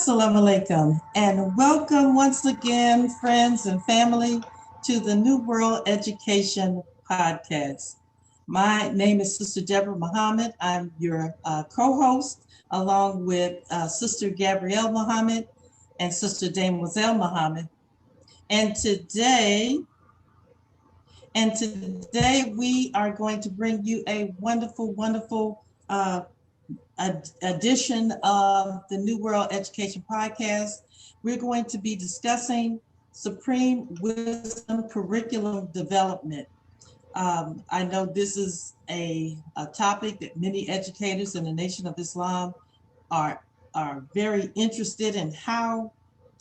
Assalamu alaikum, and welcome once again, friends and family, to the New World Education Podcast. My name is Sister Deborah Muhammad. I'm your co-host, along with Sister Gabrielle Muhammad and Sister Damoiselle Muhammad. And today, and today we are going to bring you a wonderful edition of the New World Education Podcast. We're going to be discussing Supreme Wisdom Curriculum Development. I know this is a topic that many educators in the Nation of Islam are, are very interested in, how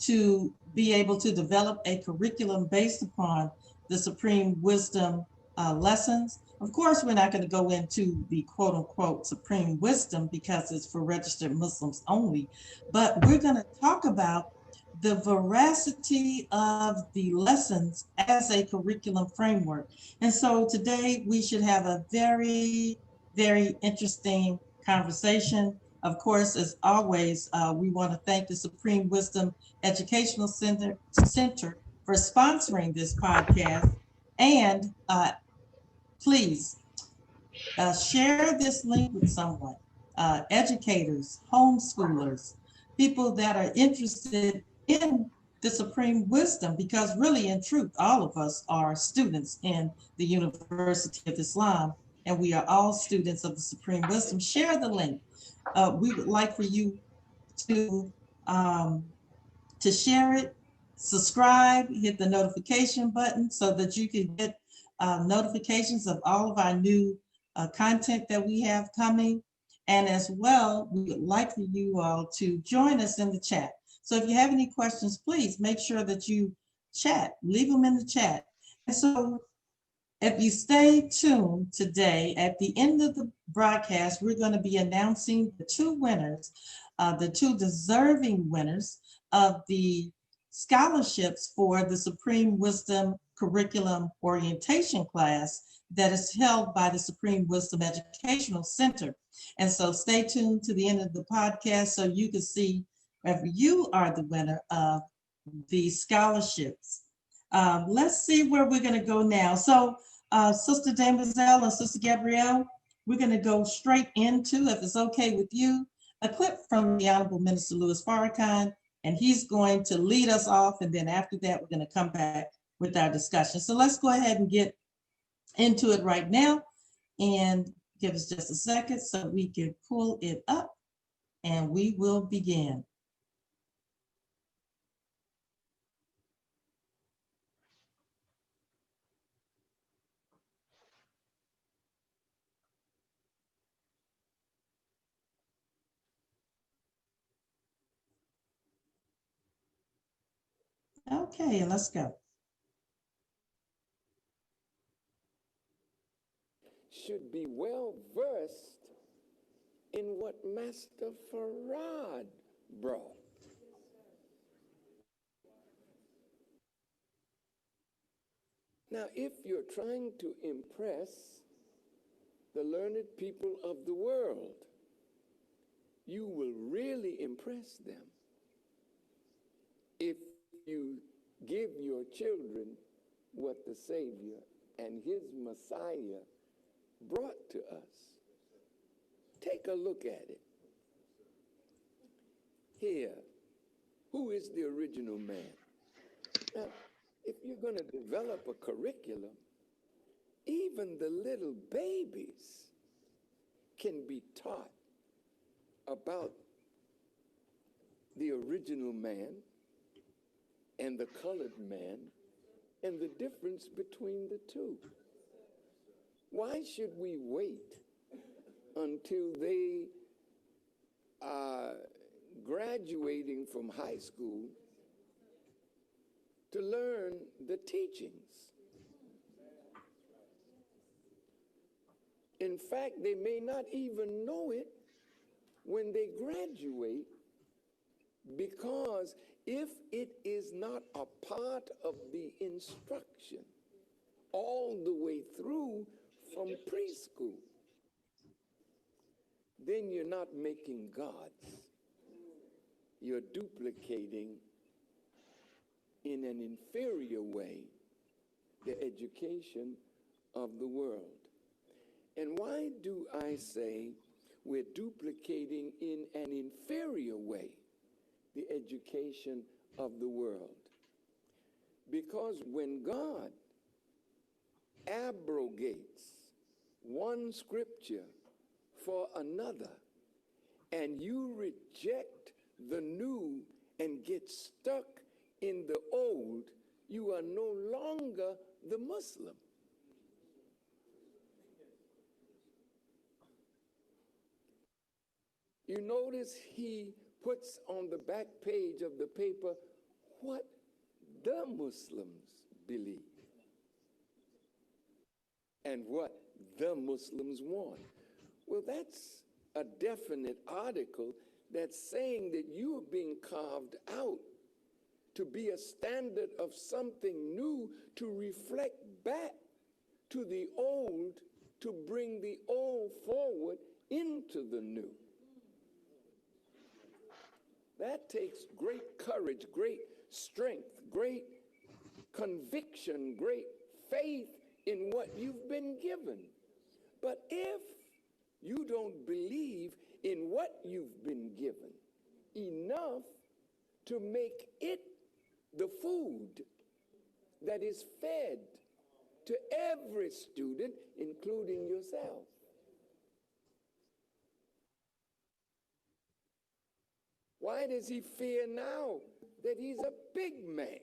to be able to develop a curriculum based upon the Supreme Wisdom lessons. Of course, we're not going to go into the quote unquote Supreme Wisdom because it's for registered Muslims only, but we're going to talk about the veracity of the lessons as a curriculum framework. And so today we should have a very interesting conversation. Of course, as always, we want to thank the Supreme Wisdom Educational Center for sponsoring this podcast. And please share this link with someone, educators, homeschoolers, people that are interested in the Supreme Wisdom, because really, in truth, all of us are students in the University of Islam, and we are all students of the Supreme Wisdom. Share the link. We would like for you to um, to share it, subscribe, hit the notification button so that you can get notifications of all of our new content that we have coming. And as well, we would like for you all to join us in the chat. So if you have any questions, please make sure that you chat, leave them in the chat. And so if you stay tuned today, at the end of the broadcast, we're going to be announcing the two winners, the two deserving winners of the scholarships for the Supreme Wisdom Curriculum Orientation class that is held by the Supreme Wisdom Educational Center. And so stay tuned to the end of the podcast so you can see if you are the winner of the scholarships. Let's see where we're going to go now. So Sister Demoiselle and Sister Gabrielle, we're going to go straight into, if it's okay with you, a clip from the Honorable Minister Louis Farrakhan, and he's going to lead us off, and then after that, we're going to come back with our discussion. So let's go ahead and get into it right now, and give us just a second so we can pull it up, and we will begin. Okay, let's go. Should be well versed in what Master Farad brought. Now, if you're trying to impress the learned people of the world, you will really impress them if you give your children what the Savior and his Messiah brought to us. Take a look at it. Here, who is the original man? Now, if you're going to develop a curriculum, even the little babies can be taught about the original man and the colored man and the difference between the two. Why should we wait until they are graduating from high school to learn the teachings? In fact, they may not even know it when they graduate, because if it is not a part of the instruction all the way through from preschool, then you're not making gods. you're duplicating in an inferior way the education of the world. And why do I say we're duplicating in an inferior way the education of the world? Because when God abrogates one scripture for another, and you reject the new and get stuck in the old, you are no longer the Muslim. You notice he puts on the back page of the paper what the Muslims believe and what the Muslims want. Well, that's a definite article that's saying that you are being carved out to be a standard of something new, to reflect back to the old, to bring the old forward into the new. That takes great courage, great strength, great conviction, great faith in what you've been given. But if you don't believe in what you've been given enough to make it the food that is fed to every student, including yourself. Why does he fear now that he's a big man?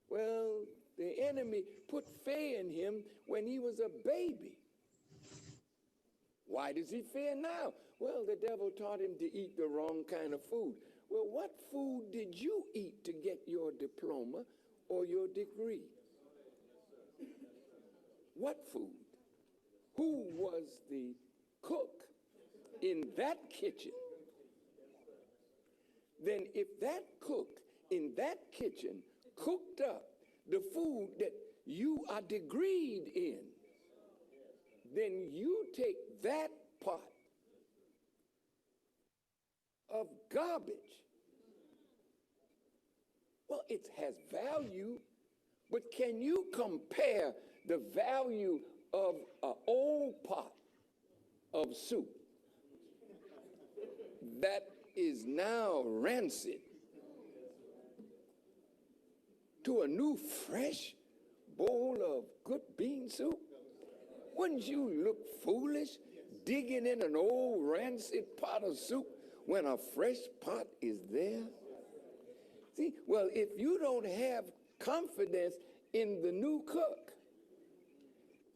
Well, the enemy put fear in him when he was a baby. Why does he fear now? Well, the devil taught him to eat the wrong kind of food. Well, what food did you eat to get your diploma or your degree? What food? Who was the cook in that kitchen? Then if that cook in that kitchen cooked up the food that you are degreed in, then you take that pot of garbage. Well, it has value, but can you compare the value of an old pot of soup that is now rancid to a new fresh bowl of good bean soup? Wouldn't you look foolish digging in an old rancid pot of soup when a fresh pot is there? See, well, if you don't have confidence in the new cook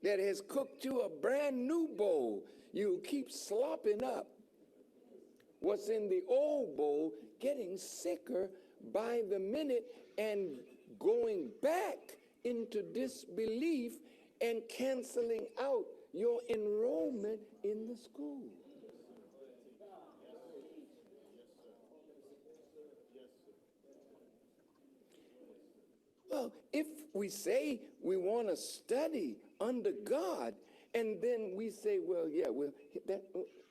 that has cooked you a brand new bowl, you keep slopping up what's in the old bowl, getting sicker by the minute and going back into disbelief and canceling out your enrollment in the school. Well, if we say we want to study under God, and then we say, well, yeah, we'll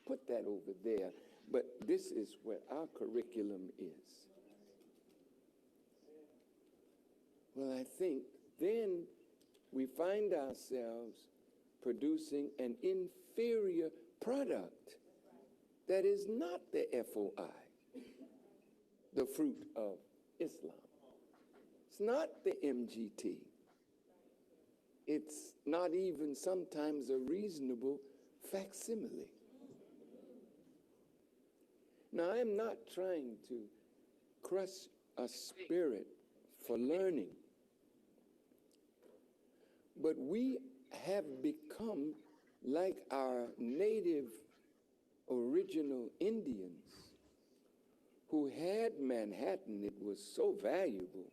put that over there, but this is where our curriculum is. Well, I think then we find ourselves producing an inferior product that is not the FOI, the fruit of Islam. It's not the MGT. It's not even sometimes a reasonable facsimile. Now, I'm not trying to crush a spirit for learning, but we have become like our native original Indians who had Manhattan. It was so valuable,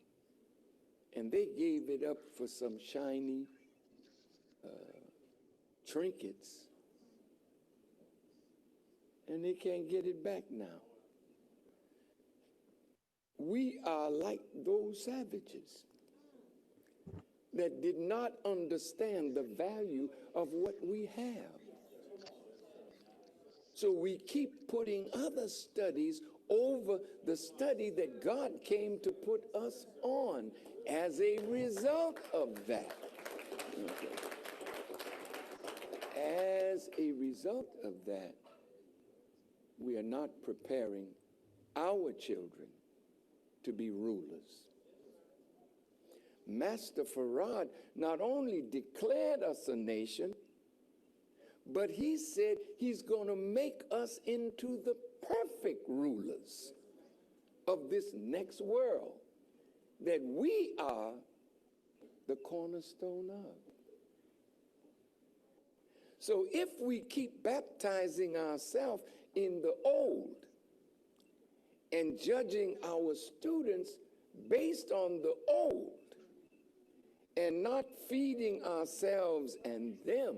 and they gave it up for some shiny trinkets, and they can't get it back now. We are like those savages that did not understand the value of what we have. So we keep putting other studies over the study that God came to put us on. As a result of that, as a result of that, we are not preparing our children to be rulers. Master Farad not only declared us a nation, but he said he's going to make us into the perfect rulers of this next world that we are the cornerstone of. So if we keep baptizing ourselves in the old and judging our students based on the old and not feeding ourselves and them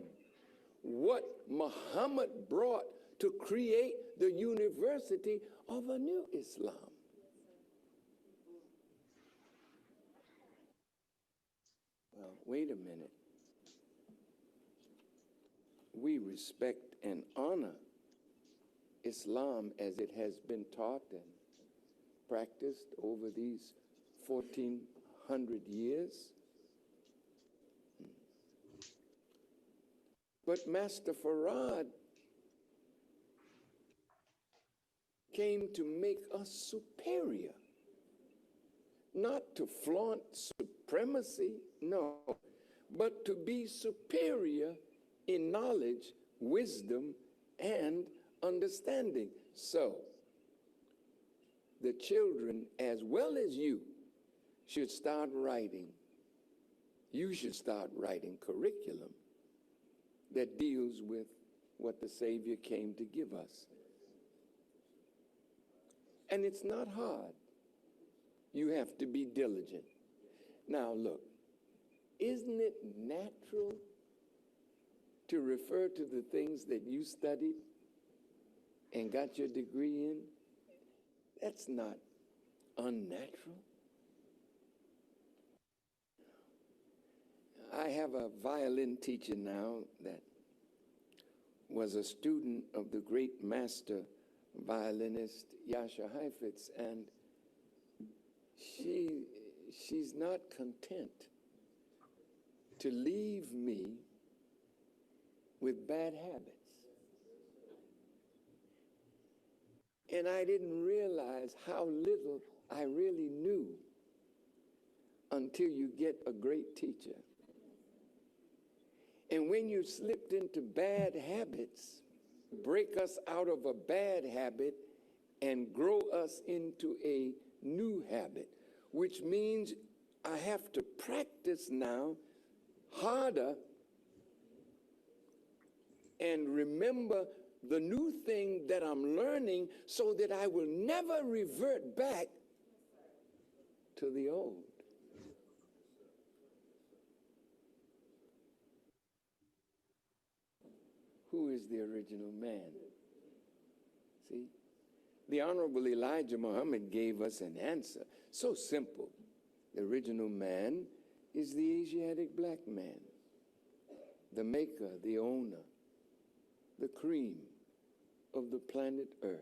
what Muhammad brought to create the university of a new Islam. Well, wait a minute. We respect and honor Islam as it has been taught and practiced over these 1400 years. But Master Farad came to make us superior, not to flaunt supremacy, no, but to be superior in knowledge, wisdom, and understanding. So, the children, as well as you, should start writing. You should start writing curriculum that deals with what the Savior came to give us. And it's not hard. You have to be diligent. Now look, isn't it natural to refer to the things that you studied and got your degree in? That's not unnatural. I have a violin teacher now that was a student of the great master violinist Yasha Heifetz, and she's not content to leave me with bad habits. And I didn't realize how little I really knew until you get a great teacher. And when you slipped into bad habits, break us out of a bad habit and grow us into a new habit, which means I have to practice now harder and remember the new thing that I'm learning so that I will never revert back to the old. Who is the original man? See? The Honorable Elijah Muhammad gave us an answer. So simple. The original man is the Asiatic black man, the maker, the owner, the cream of the planet Earth.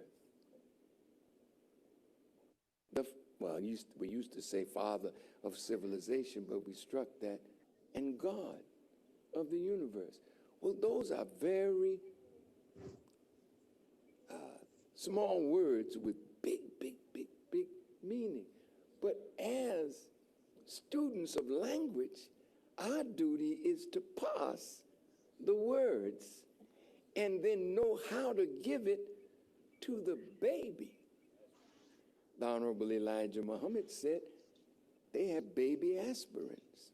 We used to say father of civilization, but we struck that, and God of the universe. Well, those are very small words with big meaning. But as students of language, our duty is to parse the words and then know how to give it to the baby. The Honorable Elijah Muhammad said they have baby aspirins.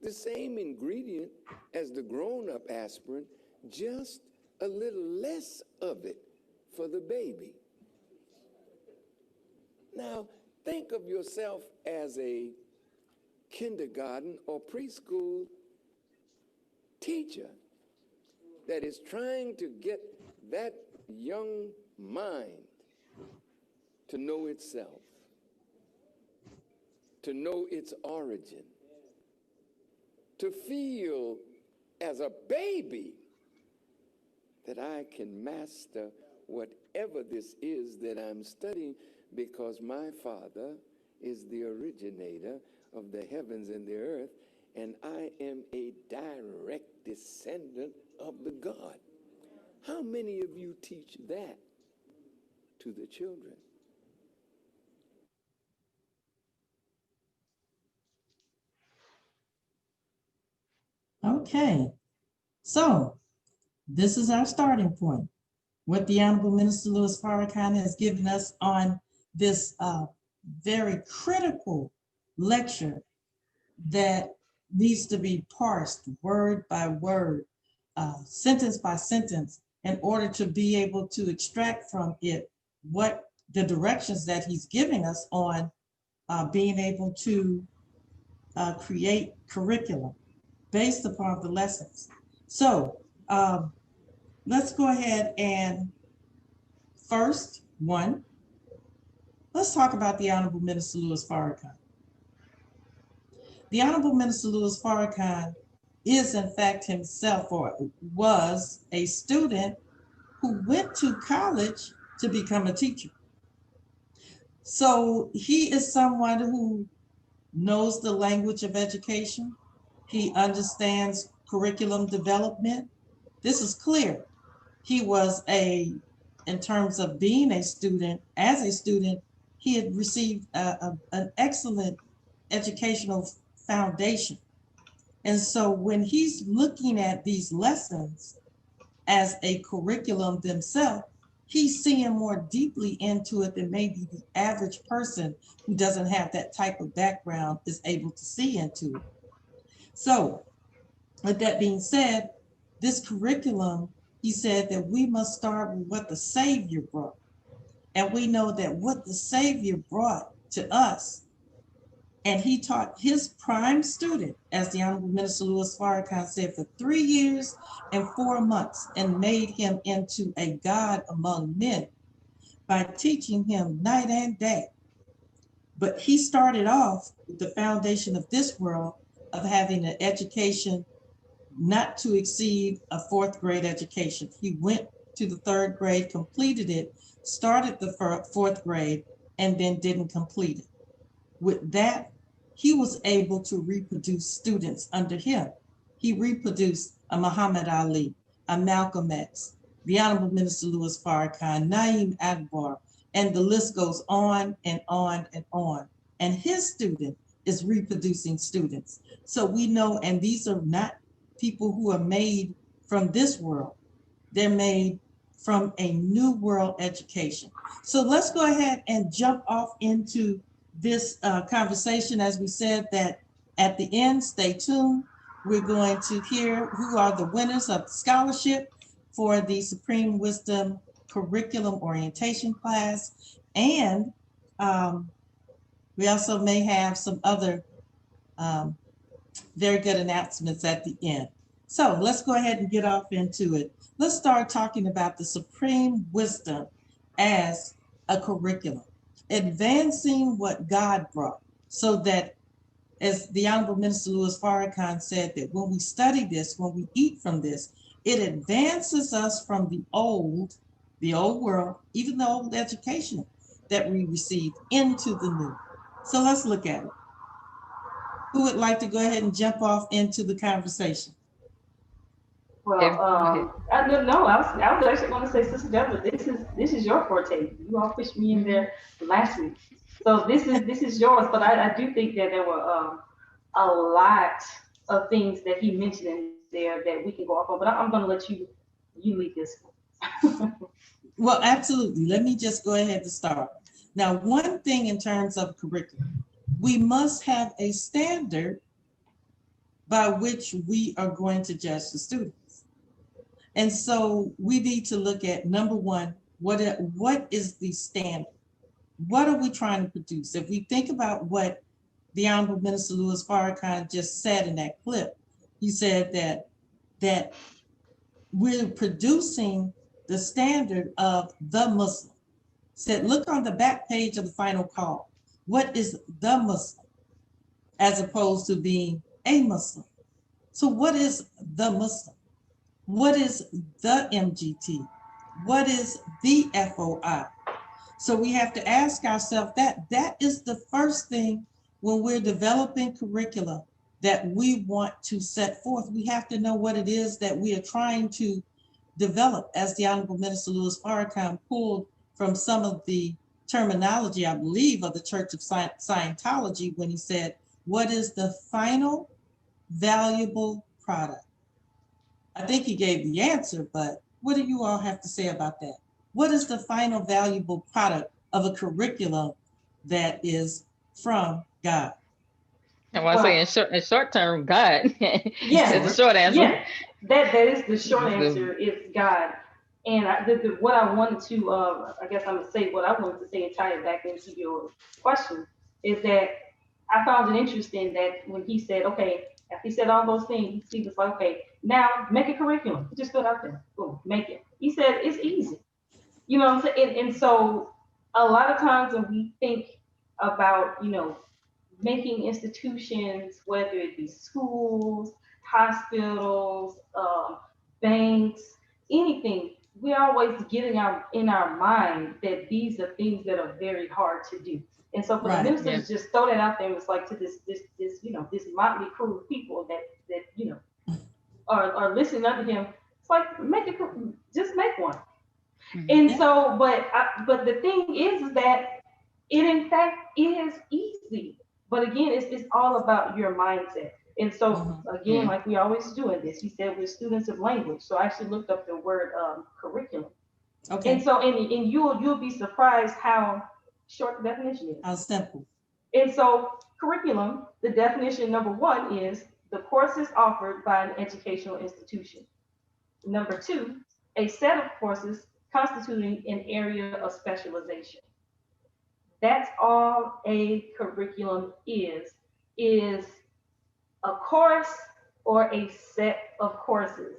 The same ingredient as the grown-up aspirin, just a little less of it for the baby. Now, think of yourself as a kindergarten or preschool teacher that is trying to get that young mind to know itself, to know its origin, to feel as a baby that I can master whatever this is that I'm studying, because my Father is the originator of the heavens and the earth, and I am a direct descendant of the God. How many of you teach that to the children? Okay, so this is our starting point. What the Honorable Minister Louis Farrakhan has given us on this very critical lecture that needs to be parsed word by word, sentence by sentence, in order to be able to extract from it what the directions that he's giving us on being able to create curriculum based upon the lessons. So let's go ahead and first one, let's talk about the Honorable Minister Louis Farrakhan. The Honorable Minister Louis Farrakhan is in fact himself, or was a student who went to college to become a teacher. So he is someone who knows the language of education. He understands curriculum development. This is clear. He was in terms of being a student, as a student, he had received an excellent educational foundation. And so when he's looking at these lessons as a curriculum themselves, he's seeing more deeply into it than maybe the average person who doesn't have that type of background is able to see into it. So with that being said, this curriculum, he said that we must start with what the Savior brought. And we know that what the Savior brought to us, and he taught his prime student, as the Honorable Minister Louis Farrakhan said, for 3 years and 4 months, and made him into a God among men by teaching him night and day. But he started off with the foundation of this world of having an education not to exceed a 4th grade education. He went to the 3rd grade, completed it, started the 4th grade, and then didn't complete it. With that, he was able to reproduce students under him. He reproduced a Muhammad Ali, a Malcolm X, the Honorable Minister Louis Farrakhan, Naeem Akbar, and the list goes on and on and on. And his student is reproducing students. So we know, and these are not people who are made from this world. They're made from a new world education. So let's go ahead and jump off into this conversation. As we said, that at the end, stay tuned. We're going to hear who are the winners of the scholarship for the Supreme Wisdom Curriculum Orientation class. And we also may have some other very good announcements at the end. So let's go ahead and get off into it. Let's start talking about the Supreme Wisdom as a curriculum, advancing what God brought, so that, as the Honorable Minister Louis Farrakhan said, that when we study this, when we eat from this, it advances us from the old world, even the old education that we received, into the new. So let's look at it. Who would like to go ahead and jump off into the conversation? Well, I don't know. I was actually going to say, Sister Deborah, this is your forte. You all pushed me in there last week, so this is yours. But I do think that there were a lot of things that he mentioned in there that we can go off on. But I'm going to let you lead this one. Well, absolutely. Let me just go ahead and start. Now, one thing in terms of curriculum, we must have a standard by which we are going to judge the students. And so we need to look at, number one, what is the standard? What are we trying to produce? If we think about what the Honorable Minister Louis Farrakhan just said in that clip, he said that we're producing the standard of the Muslim. Said, look on the back page of the final call. What is the Muslim, as opposed to being a Muslim? So what is the Muslim? What is the MGT? What is the FOI? So we have to ask ourselves that. That is the first thing when we're developing curriculum that we want to set forth. We have to know what it is that we are trying to develop, as the Honorable Minister Louis Farrakhan pulled from some of the terminology, I believe, of the Church of Scientology when he said, what is the final valuable product? I think he gave the answer, but what do you all have to say about that? What is the final valuable product of a curriculum that is from God? I want to say in short term, God Yeah, is the short answer. yeah, that is the short answer. It's God. And what I wanted to, I guess I'm gonna say what I wanted to say and tie it back into your question is that I found it interesting that when he said, okay, after he said all those things, he was like, okay, now make a curriculum. He just stood out there, boom, make it. He said it's easy. You know what I'm saying? And so a lot of times when we think about, making institutions, whether it be schools, hospitals, banks, anything, we always get in our mind that these are things that are very hard to do. And so for the minister to just throw that out there, it's like to this this motley crew of people that are listening under him. It's like just make one. And so, but the thing is that it in fact is easy. But again, it's all about your mindset. And so again, like we always do in this, he said we're students of language. So I actually looked up the word curriculum. Okay. And so and you'll be surprised how short the definition is. How simple. And so curriculum, the definition number one is the courses offered by an educational institution. Number two, a set of courses constituting an area of specialization. That's all a curriculum is a course or a set of courses.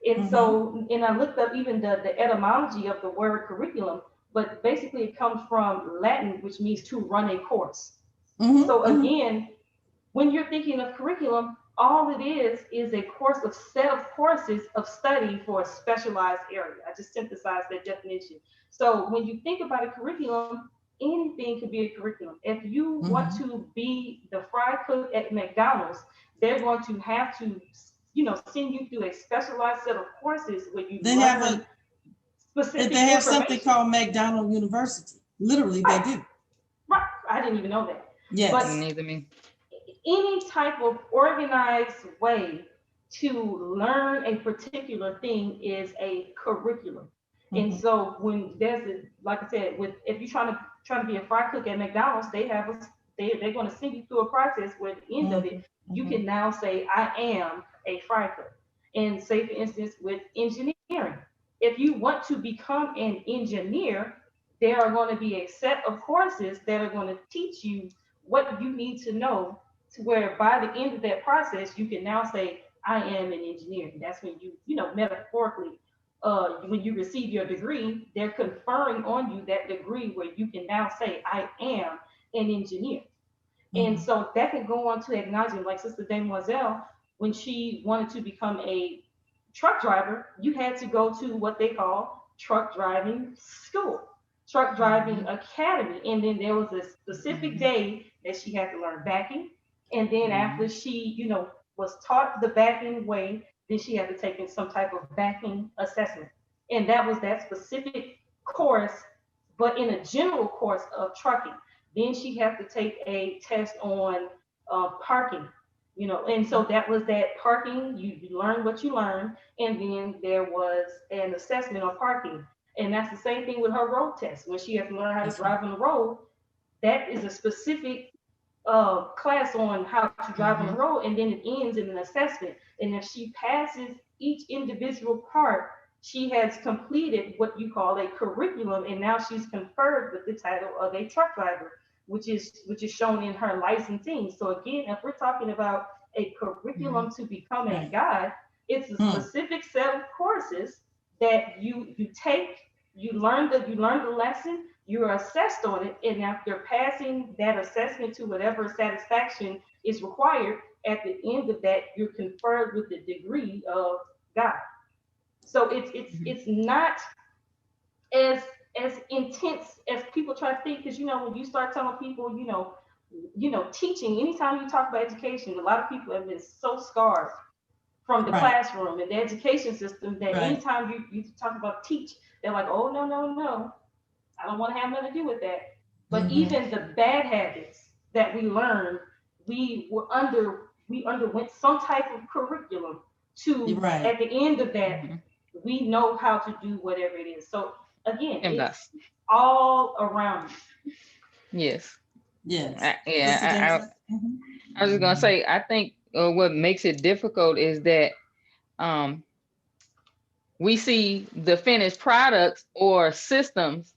And so, and I looked up even the etymology of the word curriculum, but basically it comes from Latin, which means to run a course. So again, when you're thinking of curriculum, all it is a course of set of courses of study for a specialized area. I just synthesized that definition. So when you think about a curriculum, anything could be a curriculum. If you want to be the fry cook at McDonald's, they're going to have to, send you through a specialized set of courses where you learn specific. They have something called McDonald University. Literally, they do. Right. I didn't even know that. Yes. But neither me. Any type of organized way to learn a particular thing is a curriculum. And so when there's like I said, if you're trying to be a fry cook at McDonald's, they're going to send you through a process where at the end of it, you can now say, I am a fry cook. And say, for instance, with engineering, if you want to become an engineer, there are going to be a set of courses that are going to teach you what you need to know to where by the end of that process, you can now say, I am an engineer. And that's when metaphorically, when you receive your degree, they're conferring on you that degree where you can now say, I am an engineer. And so that can go on to acknowledging, like Sister Demoiselle, when she wanted to become a truck driver, you had to go to what they call truck driving school, truck driving academy. And then there was a specific day that she had to learn backing. And then after she, was taught the backing way, then she had to take in some type of backing assessment. And that was that specific course, but in a general course of trucking. Then she had to take a test on parking, and so that was that parking, you learn what you learn, and then there was an assessment on parking. And that's the same thing with her road test. When she had to learn how to drive on the road, that is a specific class on how to drive on the road, and then it ends in an assessment. And if she passes each individual part, she has completed what you call a curriculum, and now she's conferred with the title of a truck driver, which is shown in her licensing. So again, if we're talking about a curriculum to become a guide, it's a specific set of courses that you take, you learn the lesson, you're assessed on it, and after passing that assessment to whatever satisfaction is required, at the end of that, you're conferred with the degree of God. So it's not as intense as people try to think, because when you start telling people, teaching, anytime you talk about education, a lot of people have been so scarred from the Right. classroom and the education system that Right. anytime you talk about teach, they're like, oh, no, no, no, I don't want to have nothing to do with that. But even the bad habits that we learned, we underwent some type of curriculum to, Right. at the end of that, we know how to do whatever it is. So again, it's all around you. Yes. Yeah, I was just gonna say, I think what makes it difficult is that we see the finished products or systems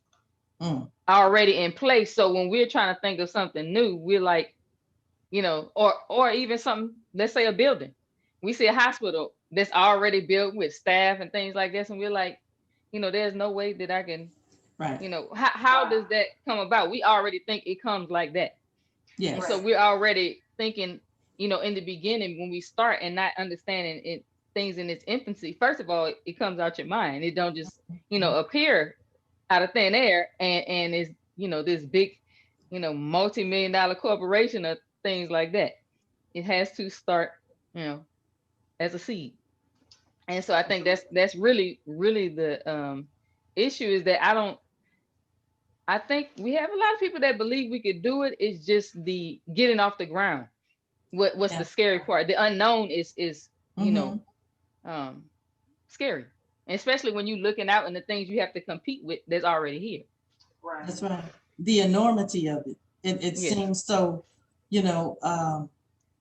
already in place. So when we're trying to think of something new, we're like, or even something, let's say a building. We see a hospital that's already built with staff and things like this, and we're like, there's no way that I can, right. How does that come about? We already think it comes like that. Yes. And so we're already thinking, in the beginning when we start and not understanding it, things in its infancy. First of all, it comes out your mind. It don't just, appear out of thin air and it's, this big, multi-million-dollar corporation or things like that. It has to start, as a seed. And so I think that's really, really the issue, is that I think we have a lot of people that believe we could do it. It's just the getting off the ground. What's the scary part? The unknown is scary, and especially when you're looking out and the things you have to compete with that's already here. Right. That's right. The enormity of it. It seems so,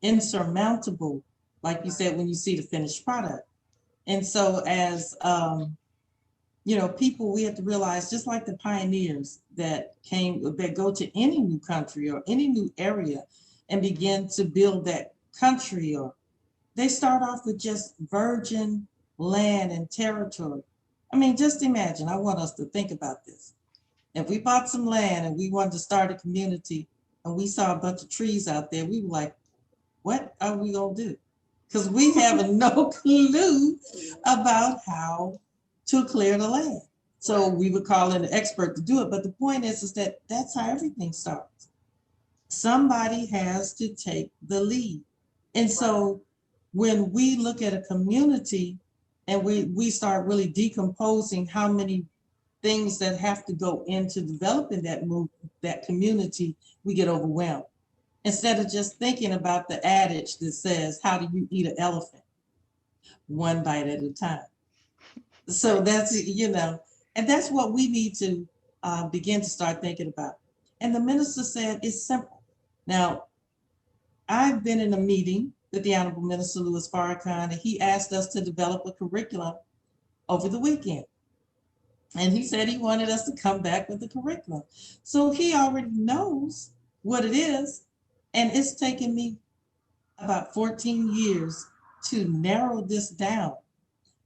insurmountable, like you said, when you see the finished product. And so as people, we have to realize, just like the pioneers that go to any new country or any new area and begin to build that country, or they start off with just virgin land and territory. I mean, just imagine, I want us to think about this. If we bought some land and we wanted to start a community and we saw a bunch of trees out there, we were like, what are we gonna do? Because we have no clue about how to clear the land. So we would call in an expert to do it. But the point is that that's how everything starts. Somebody has to take the lead. And so when we look at a community and we start really decomposing how many things that have to go into developing that community, we get overwhelmed. Instead of just thinking about the adage that says, how do you eat an elephant? One bite at a time. So that's, and that's what we need to begin to start thinking about. And the minister said, it's simple. Now, I've been in a meeting with the Honorable Minister Louis Farrakhan, and he asked us to develop a curriculum over the weekend. And he said he wanted us to come back with a curriculum. So he already knows what it is. And it's taken me about 14 years to narrow this down.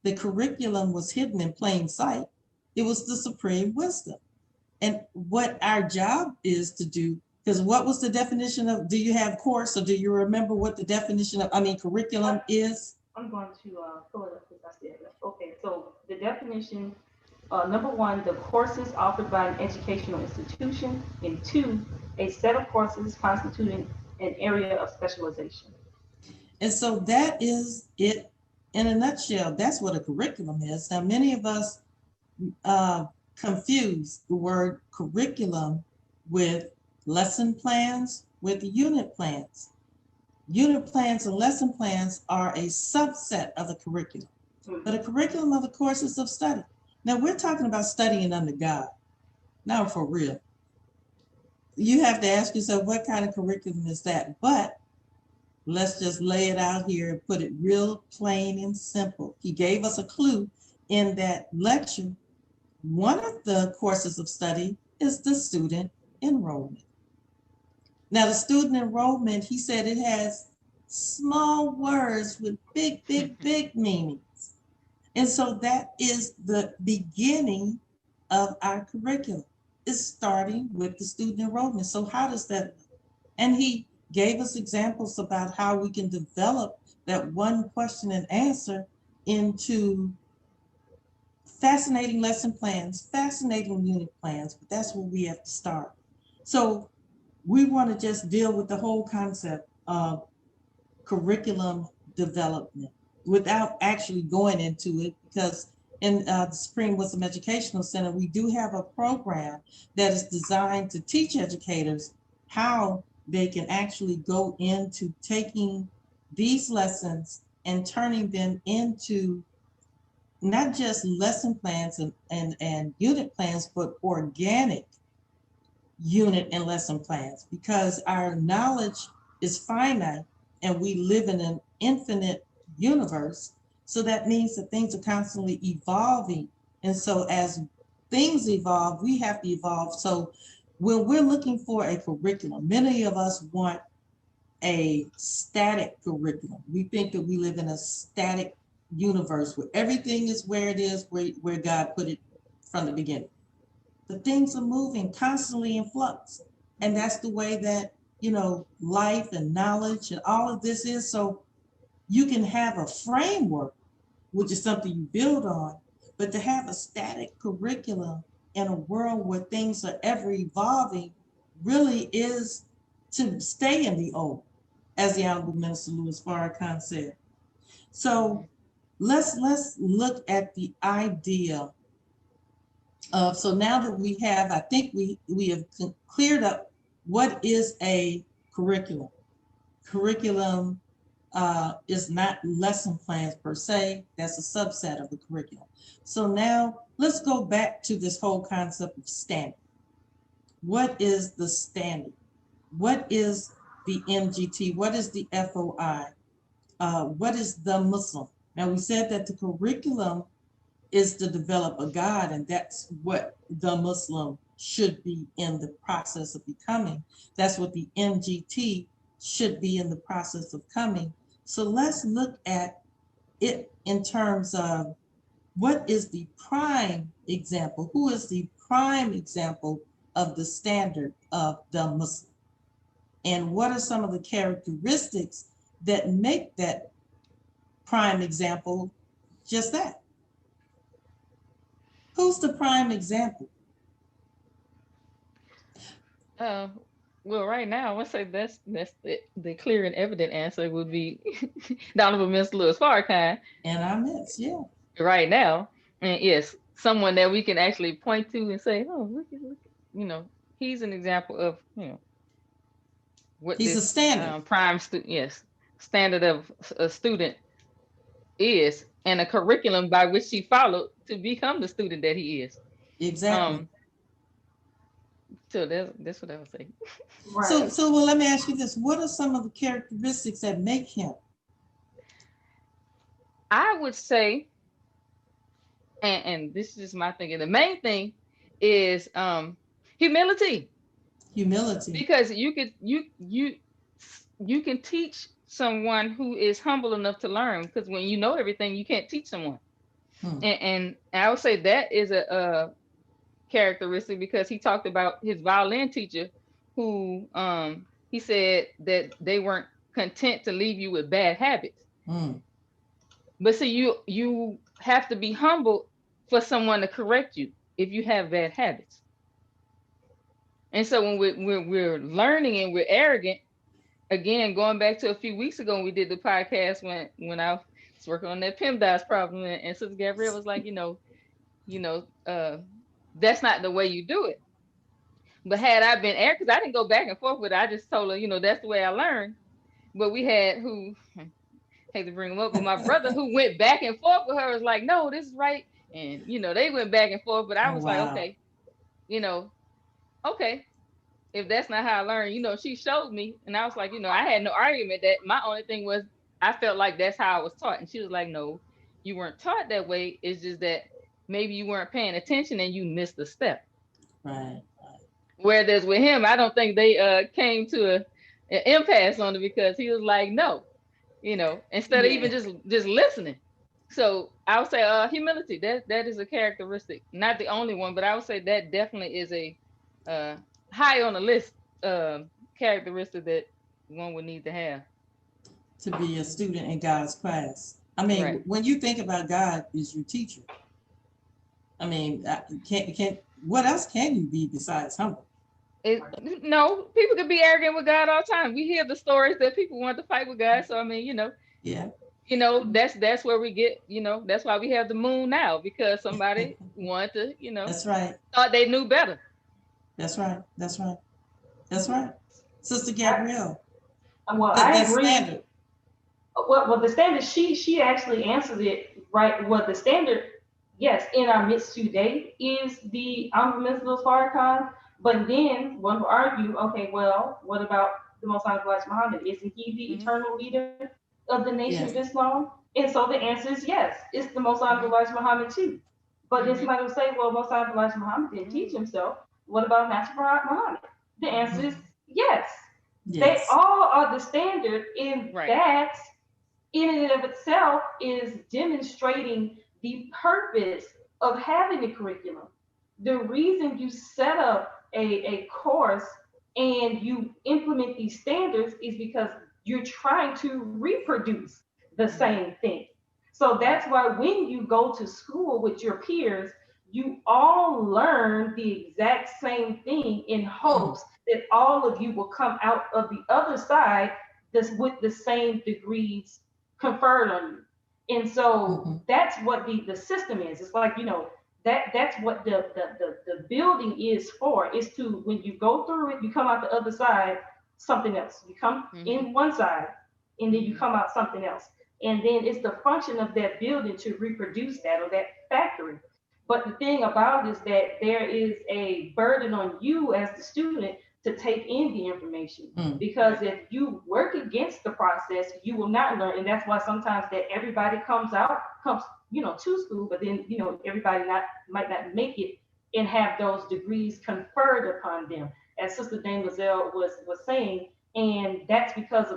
The curriculum was hidden in plain sight. It was the supreme wisdom. And what our job is to do, because what was the definition of, do you have course, or do you remember what the definition of, curriculum is? I'm going to pull it up because I said it. Okay, so the definition, number one, the courses offered by an educational institution, and two, a set of courses constituting an area of specialization. And so that is it in a nutshell. That's what a curriculum is. Now, many of us confuse the word curriculum with lesson plans, with unit plans. Unit plans and lesson plans are a subset of the curriculum, but a curriculum are the courses of study. Now, we're talking about studying under God. Now, for real. You have to ask yourself, what kind of curriculum is that? But let's just lay it out here and put it real plain and simple. He gave us a clue in that lecture. One of the courses of study is the student enrollment. Now, the student enrollment, he said it has small words with big, big, big meanings. And so that is the beginning of our curriculum. It's starting with the student enrollment. So how does that, and he gave us examples about how we can develop that one question and answer into fascinating lesson plans, fascinating unit plans, but that's where we have to start. So we want to just deal with the whole concept of curriculum development without actually going into it, because in the Supreme Wisdom Educational Center, we do have a program that is designed to teach educators how they can actually go into taking these lessons and turning them into not just lesson plans and unit plans, but organic unit and lesson plans, because our knowledge is finite and we live in an infinite universe. So that means that things are constantly evolving. And so as things evolve, we have to evolve. So when we're looking for a curriculum, many of us want a static curriculum. We think that we live in a static universe where everything is where it is, where God put it from the beginning. The things are moving constantly in flux. And that's the way that, life and knowledge and all of this is. So you can have a framework, which is something you build on, but to have a static curriculum in a world where things are ever evolving really is to stay in the old, as the Honorable Minister Louis Farrakhan said. So let's look at the idea of, so now that we have, I think we have cleared up what is a curriculum. Curriculum is not lesson plans per se, that's a subset of the curriculum. So now let's go back to this whole concept of standard. What is the standard? What is the MGT? What is the FOI? What is the Muslim? Now we said that the curriculum is to develop a God, and that's what the Muslim should be in the process of becoming. That's what the MGT should be in the process of coming. So let's look at it in terms of what is the prime example? Who is the prime example of the standard of the Muslim? And what are some of the characteristics that make that prime example just that? Who's the prime example? Well, right now, I would say that's the clear and evident answer would be the Honorable Minister Louis Farrakhan. And our midst, yeah. Right now, and yes, someone that we can actually point to and say, oh, look, he's an example of, what He's a this standard. prime student, yes, standard of a student is, and a curriculum by which he followed to become the student that he is. Exactly. So that's what I would say. Right. So well, let me ask you this: what are some of the characteristics that make him? I would say, and this is just my thinking, the main thing is humility. Humility. Because you can teach someone who is humble enough to learn, because when you know everything, you can't teach someone. And I would say that is a characteristic, because he talked about his violin teacher who he said that they weren't content to leave you with bad habits. But see, you have to be humble for someone to correct you if you have bad habits. And so when we're learning and we're arrogant, again, going back to a few weeks ago when we did the podcast when I was working on that PEMDAS problem, and Sister Gabrielle was like, that's not the way you do it. But had I been arrogant, because I didn't go back and forth with her, I just told her, that's the way I learned. But we had hate to bring him up, but my brother who went back and forth with her was like, no, this is right. And, they went back and forth, but I was like, okay, okay, if that's not how I learned, she showed me. And I was like, I had no argument. That my only thing was, I felt like that's how I was taught. And she was like, no, you weren't taught that way. It's just that maybe you weren't paying attention and you missed a step. Right. Whereas with him, I don't think they came to an impasse on it, because he was like, no, instead of even just listening. So I would say humility, that is a characteristic, not the only one, but I would say that definitely is a high on the list characteristic that one would need to have to be a student in God's class. I mean, right. When you think about God is your teacher. I mean, can't, what else can you be besides humble? No, people can be arrogant with God all the time. We hear the stories that people want to fight with God. So I mean, Yeah, that's where we get, that's why we have the moon now, because somebody wanted to, that's right. thought they knew better. That's right. That's right. That's right. Sister I, Gabrielle, well, I that agree. standard. Well, the standard, she actually answered it right. Well, the standard, yes, in our midst today is the Honorable Minister Louis Farrakhan. But then one will argue, okay, well, what about the Most Honorable Elijah Muhammad? Isn't he the Hmm. eternal leader of the Nation of Yes. Islam? And so the answer is yes, it's the Most Hmm. Honorable Elijah Muhammad too. But then Hmm. somebody will say, well, Most Honorable Elijah Muhammad didn't teach Hmm. himself. What about Master Muhammad? The answer is Mhm. yes. They Yes. all are the standard in Right. that in and of itself is demonstrating the purpose of having a curriculum. The reason you set up a course and you implement these standards is because you're trying to reproduce the Hmm. same thing. So Right. that's why when you go to school with your peers, you all learn the exact same thing in Mm. hopes that all of you will come out of the other side this with the same degrees conferred on you. And so Mhm. that's what the system is. It's like, that's what the building is for, is to, when you go through it, you come out the other side something else. You come Hmm. in one side and then you Hmm. come out something else. And then it's the function of that building to reproduce that, or that factory. But the thing about it is that there is a burden on you as the student to take in the information. Mm. Because Right. if you work against the process, you will not learn. And that's why sometimes that everybody comes to school, but then everybody not might not make it and have those degrees conferred upon them, as Sister Dame Gazelle was saying. And that's because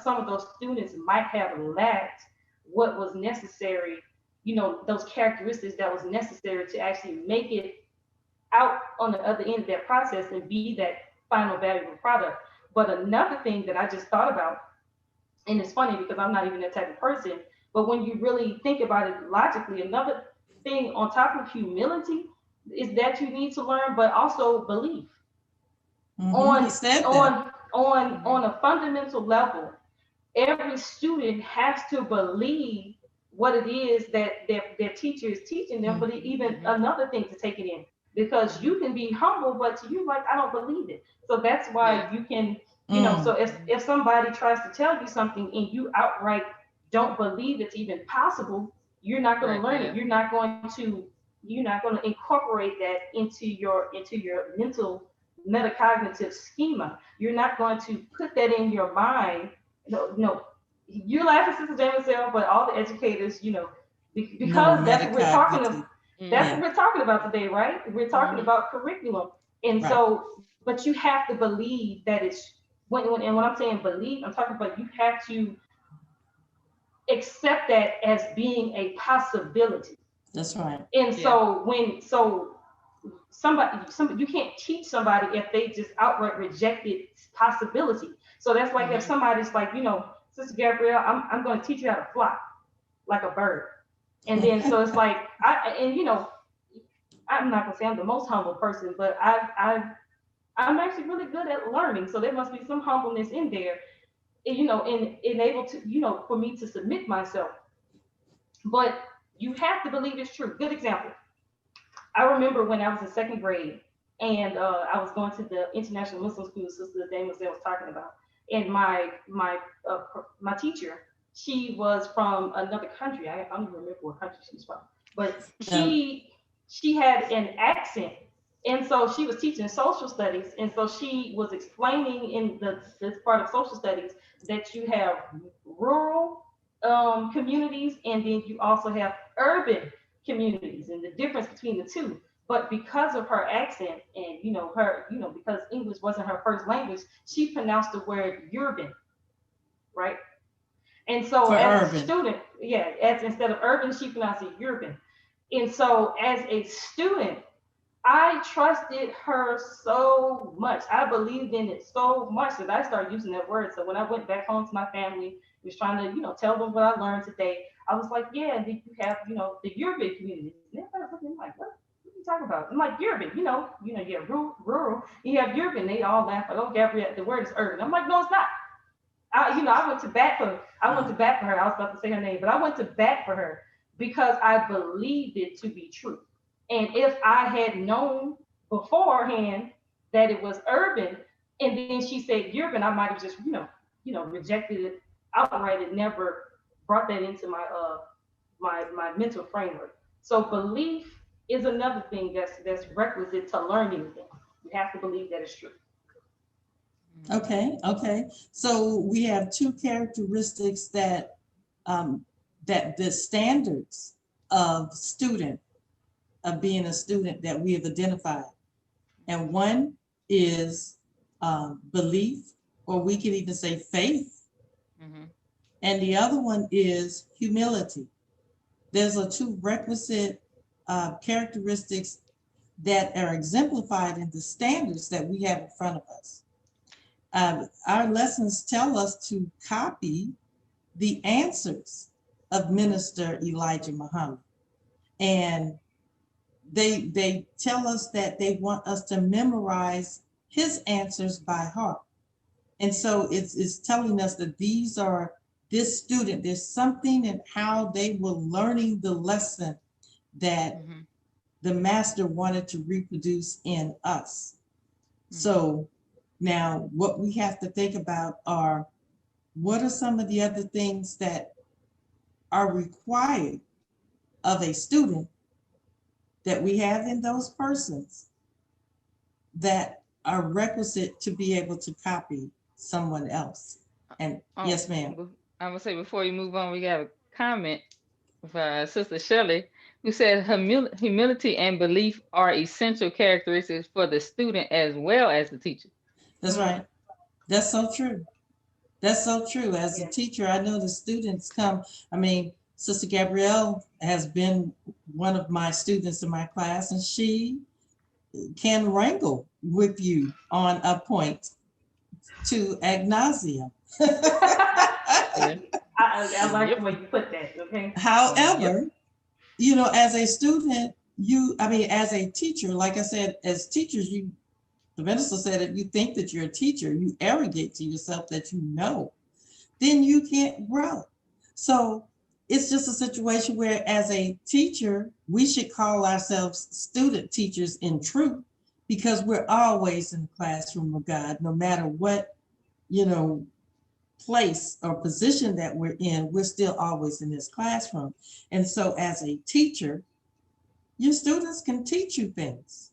some of those students might have lacked what was necessary, those characteristics that was necessary to actually make it out on the other end of that process and be that final valuable product. But another thing that I just thought about, and it's funny because I'm not even that type of person, but when you really think about it logically, another thing on top of humility is that you need to learn, but also belief Mhm. He on said that. on a fundamental level. Every student has to believe what it is that their teacher is teaching them. Mm. But even Hmm. another thing to take it in, because Hmm. you can be humble, but to you, like, I don't believe it. So that's why Yes. you can, so Mm. if somebody tries to tell you something and you outright don't believe it's even possible, you're not going to Right. learn it. Yeah. You're not going to incorporate that into your mental metacognitive schema. You're not going to put that in your mind. No, no, you're laughing, Sister James, but all the educators, No, because that's what we're talking of. metacognitive. That's Hmm. what Yeah, we're talking about today, right? We're talking Hmm. about curriculum, and right. so, but you have to believe that it's when I'm saying believe, I'm talking about you have to accept that as being a possibility. That's right. And Yeah. so somebody you can't teach somebody if they just outright rejected possibility. So that's like if Hmm. somebody's like, Sister Gabrielle, I'm going to teach you how to fly like a bird. And then so it's like I'm not gonna say I'm the most humble person, but I'm actually really good at learning. So there must be some humbleness in there, and able to, for me to submit myself. But you have to believe it's true. Good example. I remember when I was in second grade, and I was going to the international Muslim school Sister Dame was talking about, and my teacher, she was from another country. I don't even remember what country she's from, but Yeah. she had an accent, and so she was teaching social studies, and so she was explaining in this part of social studies that you have rural communities, and then you also have urban communities, and the difference between the two. But because of her accent, and because English wasn't her first language, she pronounced the word urban, right? And so For as a urban. student, yeah, as instead of urban, she pronounced it urban. And so as a student, I trusted her so much. I believed in it so much that I started using that word. So when I went back home to my family, was trying to, tell them what I learned today. I was like, yeah, and then you have, the urban communities. And everybody was looking like, what talking about? I'm like, urban, yeah, rural. You have urban, they all laugh like, oh, Gabrielle, the word is urban. I'm like, no, it's not. I went to bat for her. I was about to say her name, but I went to bat for her because I believed it to be true. And if I had known beforehand that it was urban, and then she said urban, I might have just, rejected it outright and never brought that into my mental framework. So belief is another thing that's requisite to learn anything. You have to believe that it's true. Okay. So we have two characteristics that that the standards of being a student that we have identified. And one is belief, or we could even say faith. Mm-hmm. And the other one is humility. There's a two requisite characteristics that are exemplified in the standards that we have in front of us. Our lessons tell us to copy the answers of Minister Elijah Muhammad. And they tell us that they want us to memorize his answers by heart. And so it's telling us that this student, there's something in how they were learning the lesson that the master wanted to reproduce in us. So now what we have to think about are, what are some of the other things that are required of a student that we have in those persons that are requisite to be able to copy someone else? And yes, ma'am. I'm gonna say, before you move on, we got a comment from Sister Shelley, who said humility and belief are essential characteristics for the student as well as the teacher. That's right. That's so true. That's so true. As a teacher, I know the students come. I mean, Sister Gabrielle has been one of my students in my class, and she can wrangle with you on a point to ad nauseum. I like the way you put that, okay? However, as a student, as a teacher, like I said, as teachers, the minister said, if you think that you're a teacher, you arrogate to yourself that you know, then you can't grow. So it's just a situation where, as a teacher, we should call ourselves student teachers in truth, because we're always in the classroom of God, no matter what, place or position that we're in, we're still always in this classroom. And so as a teacher, your students can teach you things,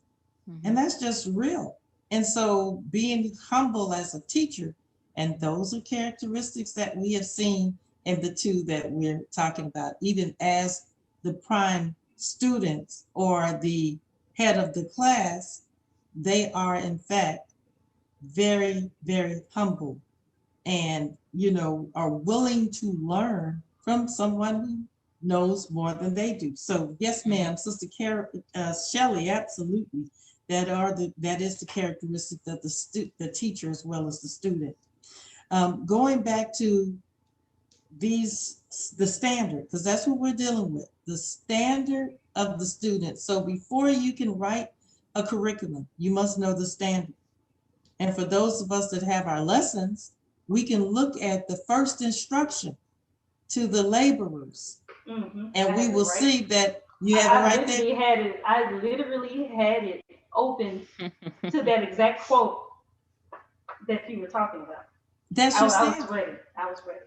and that's just real. And so being humble as a teacher, and those are characteristics that we have seen in the two that we're talking about, even as the prime students or the head of the class, they are in fact very, very humble, and are willing to learn from someone who knows more than they do. So yes, ma'am, Sister Shelley, absolutely. That is the characteristic of the teacher as well as the student. Going back to the standard, because that's what we're dealing with, the standard of the student. So before you can write a curriculum, you must know the standard. And for those of us that have our lessons, we can look at the first instruction to the laborers, and we will see that you have it right there. I literally had it open to that exact quote that you were talking about. That's your standard. I was ready.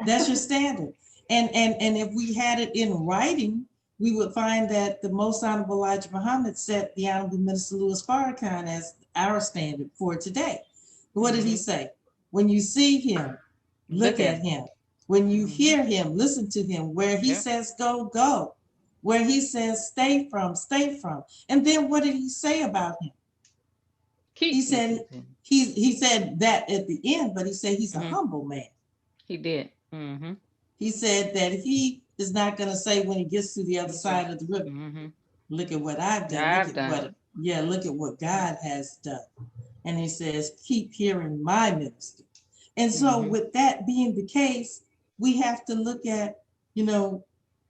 That's your standard. And if we had it in writing, we would find that the Most Honorable Elijah Muhammad set the Honorable Minister Louis Farrakhan as our standard for today. What did he say? When you see him, look at him. When you hear him, listen to him. Where he says go, go. Where he says stay from, stay from. And then what did he say about him? He said that at the end, but he said he's a humble man. He did. He said that he is not going to say when he gets to the other side of the river, look at what I've done. Look at what God has done. And he says, keep hearing my minister. And so with that being the case, we have to look at,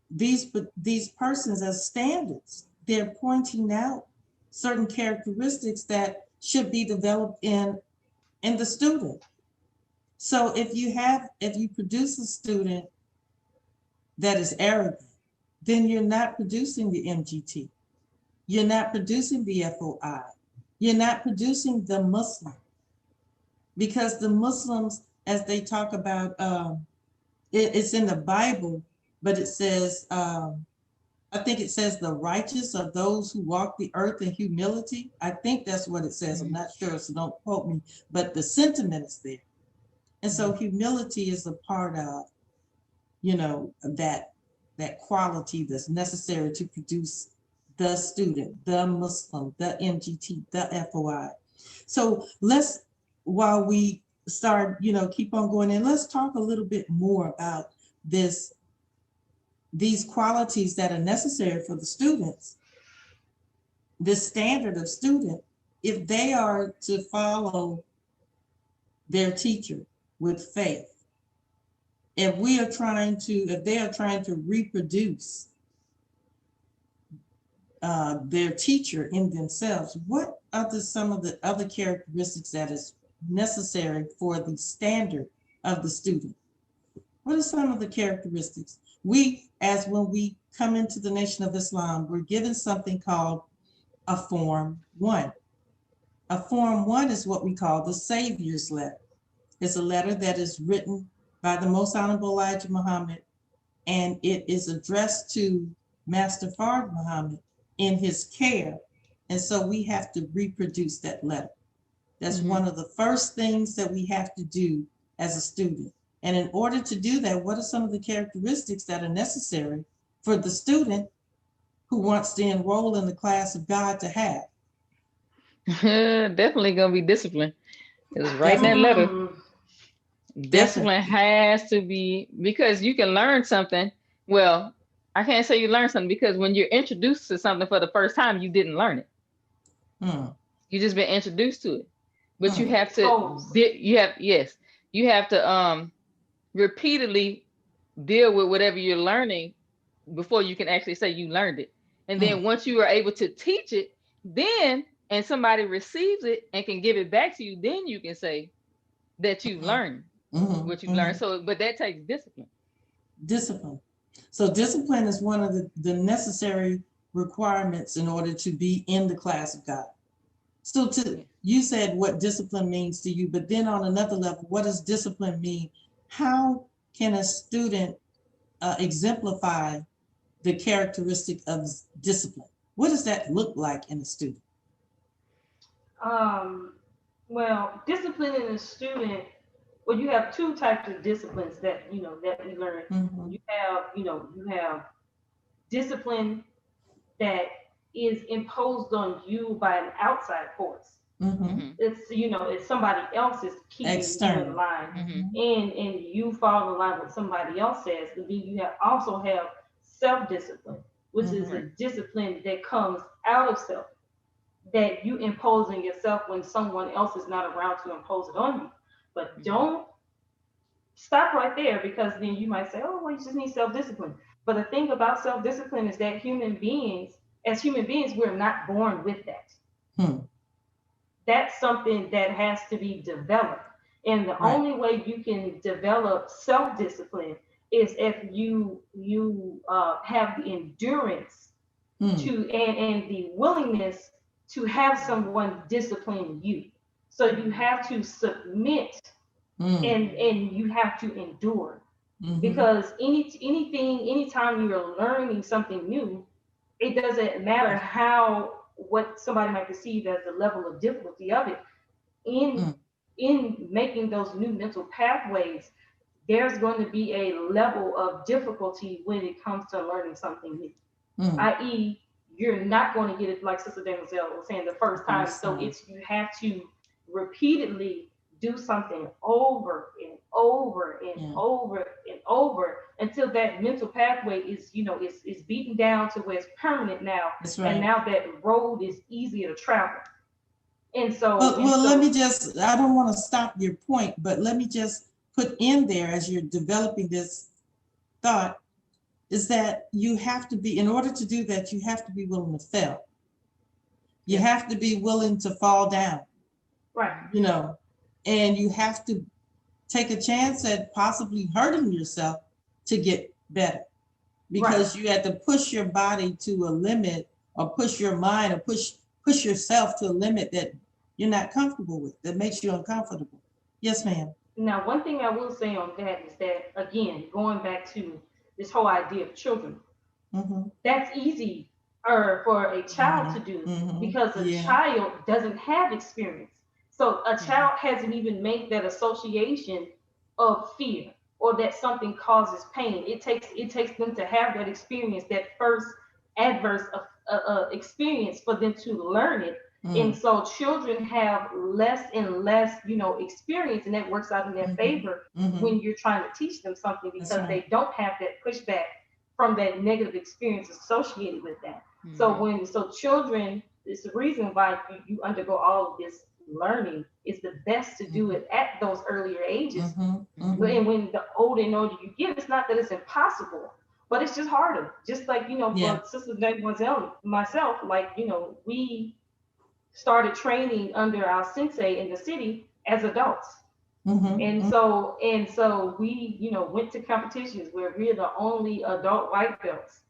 these persons as standards. They're pointing out certain characteristics that should be developed in the student. So if you produce a student that is arrogant, then you're not producing the MGT. You're not producing the FOI. You're not producing the Muslim. Because the Muslims, as they talk about, it's in the Bible, but it says, I think it says the righteous are those who walk the earth in humility. I think that's what it says. I'm not sure, so don't quote me, but the sentiment is there. And so humility is a part of, that quality that's necessary to produce the student, the Muslim, the MGT, the FOI. So while we start, keep on going in, let's talk a little bit more about these qualities that are necessary for the students, this standard of student, if they are to follow their teacher with faith. If they are trying to reproduce their teacher in themselves, what are some of the other characteristics that is necessary for the standard of the student? What are some of the characteristics? When we come into the Nation of Islam, we're given something called a Form 1. A Form 1 is what we call the Savior's letter. It's a letter that is written by the Most Honorable Elijah Muhammad, and it is addressed to Master Fard Muhammad in his care. And so we have to reproduce that letter. That's one of the first things that we have to do as a student. And in order to do that, what are some of the characteristics that are necessary for the student who wants to enroll in the class of God to have? Definitely gonna be discipline. Because writing that letter, discipline has to be, because you can learn something. Well, I can't say you learn something, because when you're introduced to something for the first time, you didn't learn it. You just been introduced to it. But you have to, you have to repeatedly deal with whatever you're learning before you can actually say you learned it. And then once you are able to teach it, and somebody receives it and can give it back to you, then you can say that you've learned what you've learned. So, but that takes discipline. Discipline. So discipline is one of the necessary requirements in order to be in the class of God. So you said what discipline means to you, but then on another level, what does discipline mean? How can a student exemplify the characteristic of discipline? What does that look like in a student? Well, discipline in a student, well, you have two types of disciplines that we learn. You have discipline that is imposed on you by an outside force. It's somebody else's keeping you in line, and you fall in line with somebody else says. And then you also have self-discipline, which is a discipline that comes out of self, that you impose on yourself when someone else is not around to impose it on you. But don't stop right there, because then you might say, oh, well, you just need self-discipline. But the thing about self-discipline is that as human beings, we're not born with that. That's something that has to be developed. And the only way you can develop self-discipline is if you have the endurance to and the willingness to have someone discipline you. So you have to submit and you have to endure. Because anytime you're learning something new, it doesn't matter what somebody might perceive as the level of difficulty of it. In making those new mental pathways, there's going to be a level of difficulty when it comes to learning something new. I.e., you're not going to get it, like Sister Danielle was saying, the first time. So you have to repeatedly do something over and over and over and over until that mental pathway is beaten down to where it's permanent now. And now that road is easier to travel. And so, let me just, I don't want to stop your point, but let me just put in there, as you're developing this thought, is that you have to be, in order to do that, you have to be willing to fail. You have to be willing to fall down, Right. you know, and you have to take a chance at possibly hurting yourself to get better, because you have to push your body to a limit, or push your mind, or push yourself to a limit that you're not comfortable with, that makes you uncomfortable. Yes, ma'am. Now, one thing I will say on that is that, again, going back to this whole idea of children, that's easy for a child to do because a child doesn't have experience. So a child hasn't even made that association of fear or that something causes pain. It takes them to have that experience, that first adverse experience for them to learn it. And so children have less and less, experience, and that works out in their favor when you're trying to teach them something, because they don't have that pushback from that negative experience associated with that. So children, it's the reason why you undergo all of this learning. It's the best to do it at those earlier ages. And when the older and older you get, it's not that it's impossible, but it's just harder. Just like, for Sister Mademoiselle, myself, like, we started training under our sensei in the city as adults. And so we, went to competitions where we're the only adult white belts,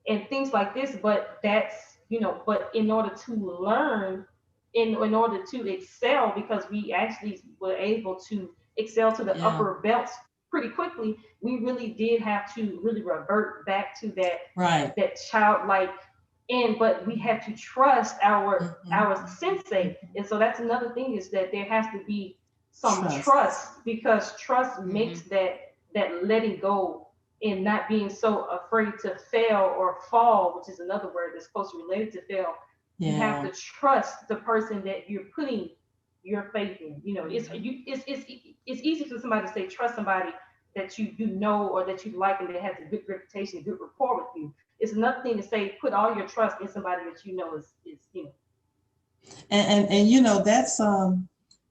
and things like this. But that's, but in order to learn, in order to excel, because we actually were able to excel to the upper belts pretty quickly, we really did have to really revert back to that childlike. But we have to trust our sensei. And so that's another thing, is that there has to be some trust, because trust makes that letting go and not being so afraid to fail or fall, which is another word that's closely related to fail. You have to trust the person that you're putting your faith in. It's easy for somebody to say trust somebody that you know or that you like and that has a good reputation, good rapport with you. It's another thing to say put all your trust in somebody that you know is. And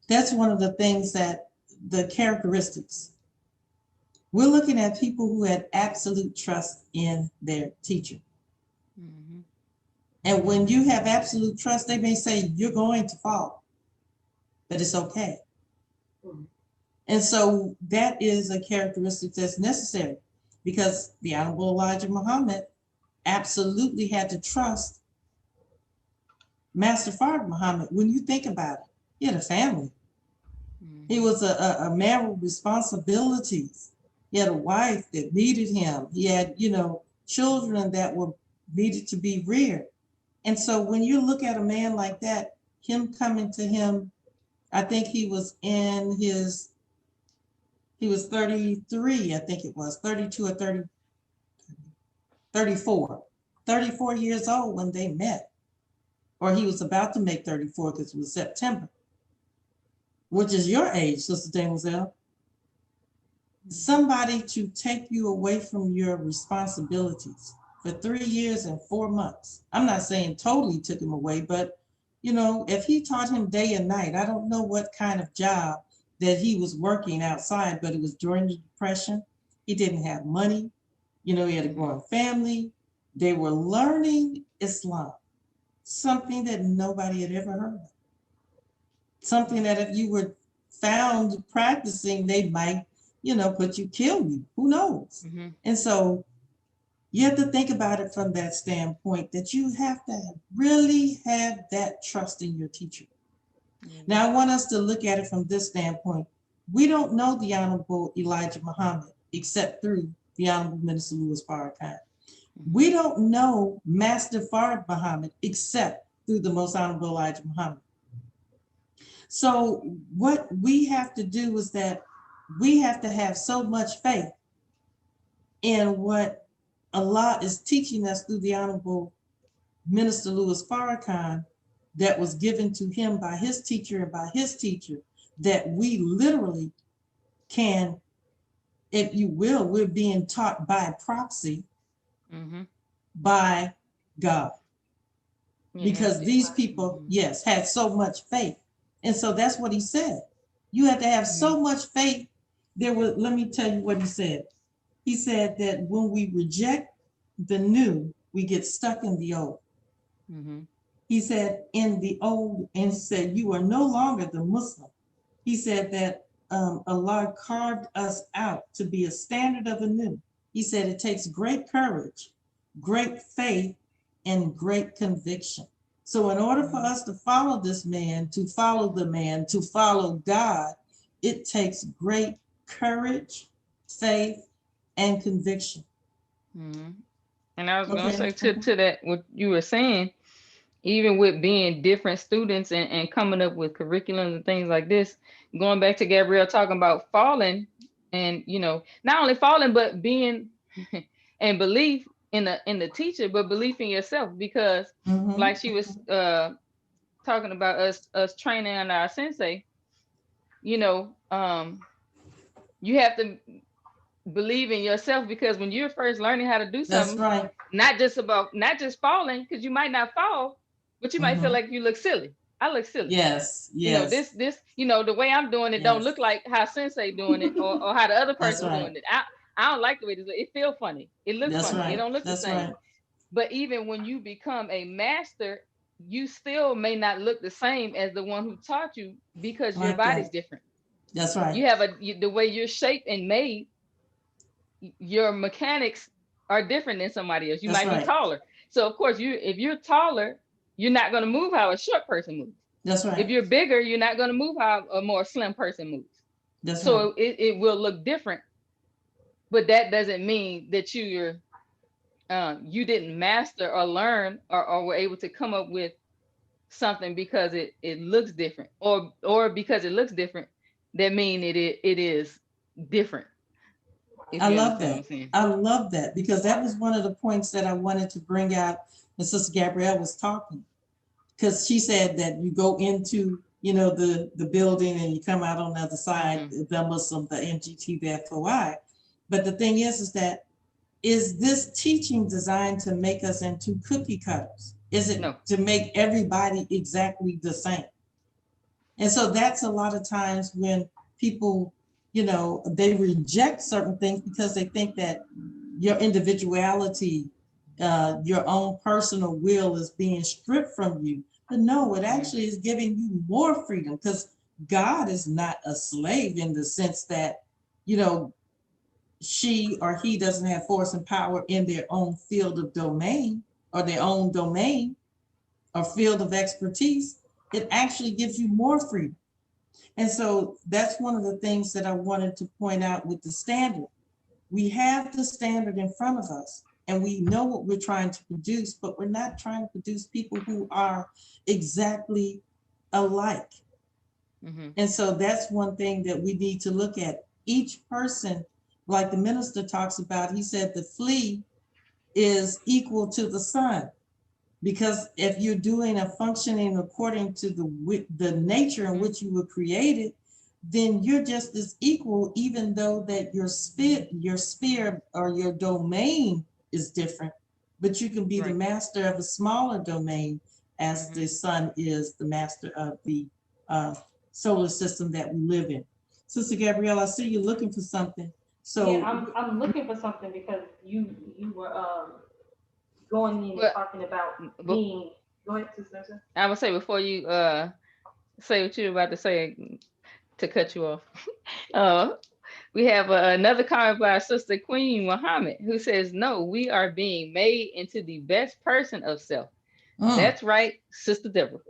that's one of the things, that the characteristics. We're looking at people who had absolute trust in their teacher. And when you have absolute trust, they may say you're going to fall, but it's okay. And so that is a characteristic that's necessary, because the Honorable Elijah Muhammad absolutely had to trust Master Farrakhan Muhammad. When you think about it, he had a family. He was a man with responsibilities. He had a wife that needed him. He had, children that were needed to be reared. And so when you look at a man like that, him coming to him, I think he was 33, I think it was 32 or 34 years old when they met, or he was about to make 34, because it was September, which is your age, Sister Demoiselle. Somebody to take you away from your responsibilities for 3 years and 4 months. I'm not saying totally took him away, but if he taught him day and night, I don't know what kind of job that he was working outside, but it was during the Depression. He didn't have money. He had a growing family. They were learning Islam, something that nobody had ever heard of. Something that if you were found practicing, they might, kill you. Who knows? And so you have to think about it from that standpoint, that you have to really have that trust in your teacher. Now, I want us to look at it from this standpoint. We don't know the Honorable Elijah Muhammad except through the Honorable Minister Louis Farrakhan. We don't know Master Farrakhan Muhammad except through the Most Honorable Elijah Muhammad. So what we have to do is that we have to have so much faith in what Allah is teaching us through the Honorable Minister Louis Farrakhan, that was given to him by his teacher and by his teacher, that we literally can, if you will, we're being taught by proxy by God. Because these people, had so much faith. And so that's what he said. You have to have so much faith. Let me tell you what he said. He said that when we reject the new, we get stuck in the old. He said in the old, and said, you are no longer the Muslim. He said that Allah carved us out to be a standard of the new. He said it takes great courage, great faith, and great conviction. So in order for us to follow this man, to follow the man, to follow God, it takes great courage, faith, and conviction. And I was going to say to that, what you were saying, even with being different students and coming up with curriculums and things like this, going back to Gabrielle talking about falling and, you know, not only falling, but being and belief in the teacher, but belief in yourself, because like she was talking about us training under our sensei, you know, you have to believe in yourself, because when you're first learning how to do something, that's right. not just falling, because you might not fall, but you might feel like you look silly. I look silly. Yes, You know, this, you know, the way I'm doing it don't look like how sensei doing it or how the other person doing it. I don't like the way it feels funny. It looks funny. Right. It don't look the same. Right. But even when you become a master, you still may not look the same as the one who taught you, because your body's different. That's right. You have the way you're shaped and made, your mechanics are different than somebody else. You might be taller. So of course, if you're taller, you're not going to move how a short person moves. That's right. If you're bigger, you're not going to move how a more slim person moves. That's so right. it will look different, but that doesn't mean that you didn't master or learn or were able to come up with something because it looks different, or because it looks different, that mean it is different. I love that. I love that, because that was one of the points that I wanted to bring out when Sister Gabrielle was talking, because she said that you go into, you know, the building and you come out on the other side, the Muslim, the MGTBFOI. But the thing is that, is this teaching designed to make us into cookie cutters? Is it to make everybody exactly the same? And so that's a lot of times when people, you know, they reject certain things because they think that your individuality, your own personal will is being stripped from you. But no, it actually is giving you more freedom, because God is not a slave in the sense that, you know, she or he doesn't have force and power in their own field of domain or their own domain or field of expertise. It actually gives you more freedom. And so that's one of the things that I wanted to point out with the standard. We have the standard in front of us and we know what we're trying to produce, but we're not trying to produce people who are exactly alike. And so that's one thing that we need to look at. Each person, like the minister talks about, he said the flea is equal to the sun. Because if you're doing a functioning according to the nature in which you were created, then you're just as equal, even though that your sphere or your domain is different, but you can be the master of a smaller domain as the sun is the master of the solar system that we live in. Sister Gabrielle, I see you looking for something. So yeah, I'm looking for something because you were going in and talking about being. Go ahead, Sister. I would say before you say what you're about to say, to cut you off, we have another comment by our sister Queen Muhammad, who says, "No, we are being made into the best person of self." That's right, Sister Deborah.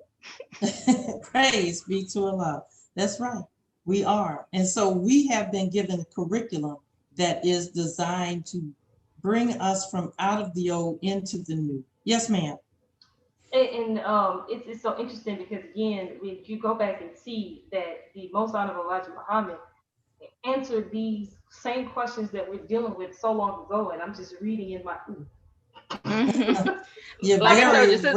Praise be to Allah. That's right. We are. And so we have been given a curriculum that is designed to bring us from out of the old into the new. Yes, ma'am. And it's so interesting because, again, if you go back and see that the Most Honorable Elijah Muhammad answered these same questions that we're dealing with so long ago, and I'm just reading in my You're like I told you, sister,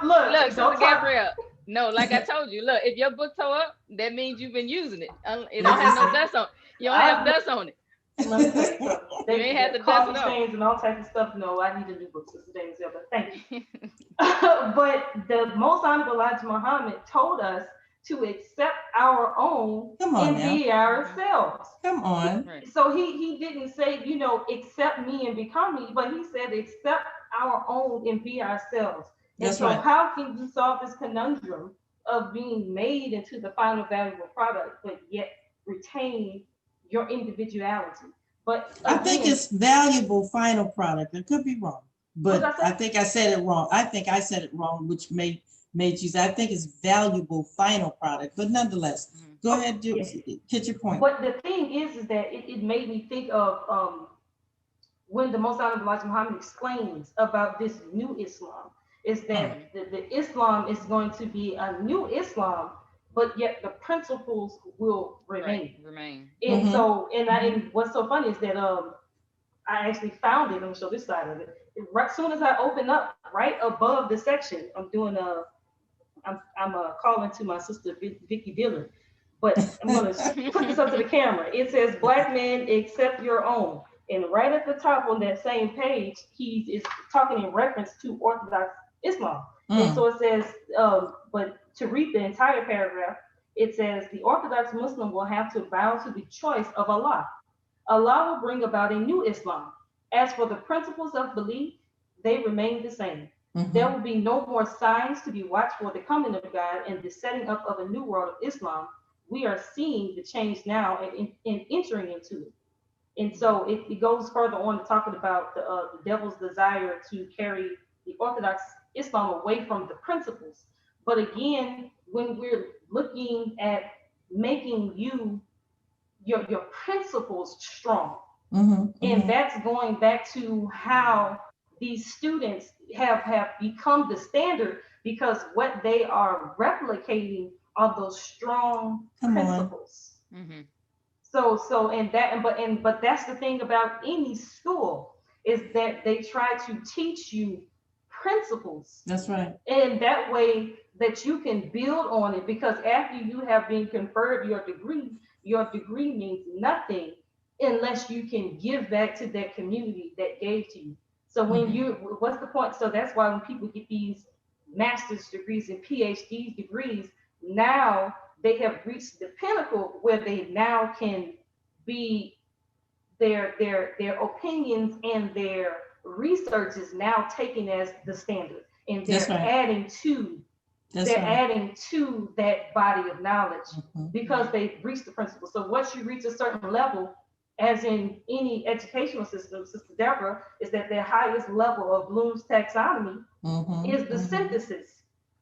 look, Sister Gabrielle. No, like I told you, look, if your book tore up, that means you've been using it. It don't have no dust on it. You don't have dust on it. Let me tell you, they had the coffee stains and all types of stuff. No, I need a new book, Sister James, but thank you. But the Most Honorable Elijah Muhammad told us to accept our own and be ourselves. Come on. So he didn't say, you know, accept me and become me, but he said accept our own and be ourselves. And That's so right. how can you solve this conundrum of being made into the final valuable product, but yet retain your individuality? But I think again, it's valuable final product. It could be wrong, what did but I I say? think I said it wrong. I think I said it wrong, which made you say, I think it's valuable final product, but nonetheless, go Oh, ahead, yes. hit your point. But the thing is that it made me think of when the Most Honorable Elijah Muhammad explains about this new Islam, is Hmm. that the Islam is going to be a new Islam, but yet the principles will Right. remain. Remain. And Mm-hmm. so, and what's so funny is that I actually found it. I'm gonna show this side of it. Right soon as I open up, right above the section, I'm calling to my sister Vicky Dillon, but I'm gonna put this up to the camera. It says, "Black men, accept your own." And right at the top on that same page, he is talking in reference to Orthodox Islam. And Mm. so it says, but to read the entire paragraph, it says, "The Orthodox Muslim will have to bow to the choice of Allah. Allah will bring about a new Islam. As for the principles of belief, they remain the same. There Mm-hmm. will be no more signs to be watched for the coming of God and the setting up of a new world of Islam. We are seeing the change now and entering into it." And so it goes further on to talking about the devil's desire to carry the Orthodox Islam away from the principles. But again, when we're looking at making your principles strong, Mm-hmm. and Mm-hmm. that's going back to how these students have become the standard because what they are replicating are those strong Come on. principles. Mm-hmm. So but that's the thing about any school, is that they try to teach you principles, That's right. and that way that you can build on it, because after you have been conferred your degree means nothing unless you can give back to that community that gave to you. So when Mm-hmm. you what's the point? So that's why when people get these master's degrees and PhD degrees, now they have reached the pinnacle where they now can be their opinions and their research is now taken as the standard, and That's right. That's they're right. adding to that body of knowledge Mm-hmm. because they've reached the principle. So once you reach a certain level, as in any educational system, Sister Deborah, is that the highest level of Bloom's taxonomy Mm-hmm. is the Mm-hmm. synthesis.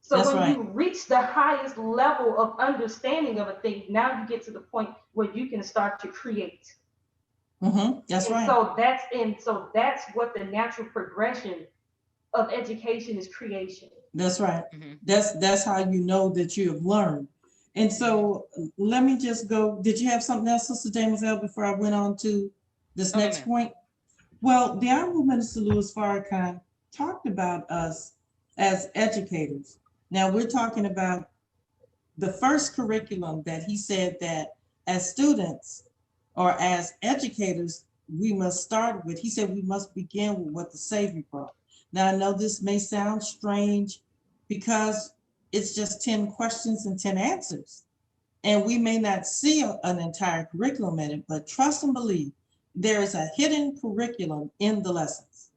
So That's when right. you reach the highest level of understanding of a thing, now you get to the point where you can start to create. Mm-hmm. That's And right. that's what the natural progression of education is, creation. That's right. Mm-hmm. That's how you know that you have learned. And so let me just go. Did you have something else, Sister James L, before I went on to this No, next ma'am. point? Well, the Honorable Minister Louis Farrakhan talked about us as educators. Now we're talking about the first curriculum that he said that as students or as educators, we must start with. He said we must begin with what the Savior brought. Now, I know this may sound strange because it's just 10 questions and 10 answers. And we may not see an entire curriculum in it, but trust and believe there is a hidden curriculum in the lessons.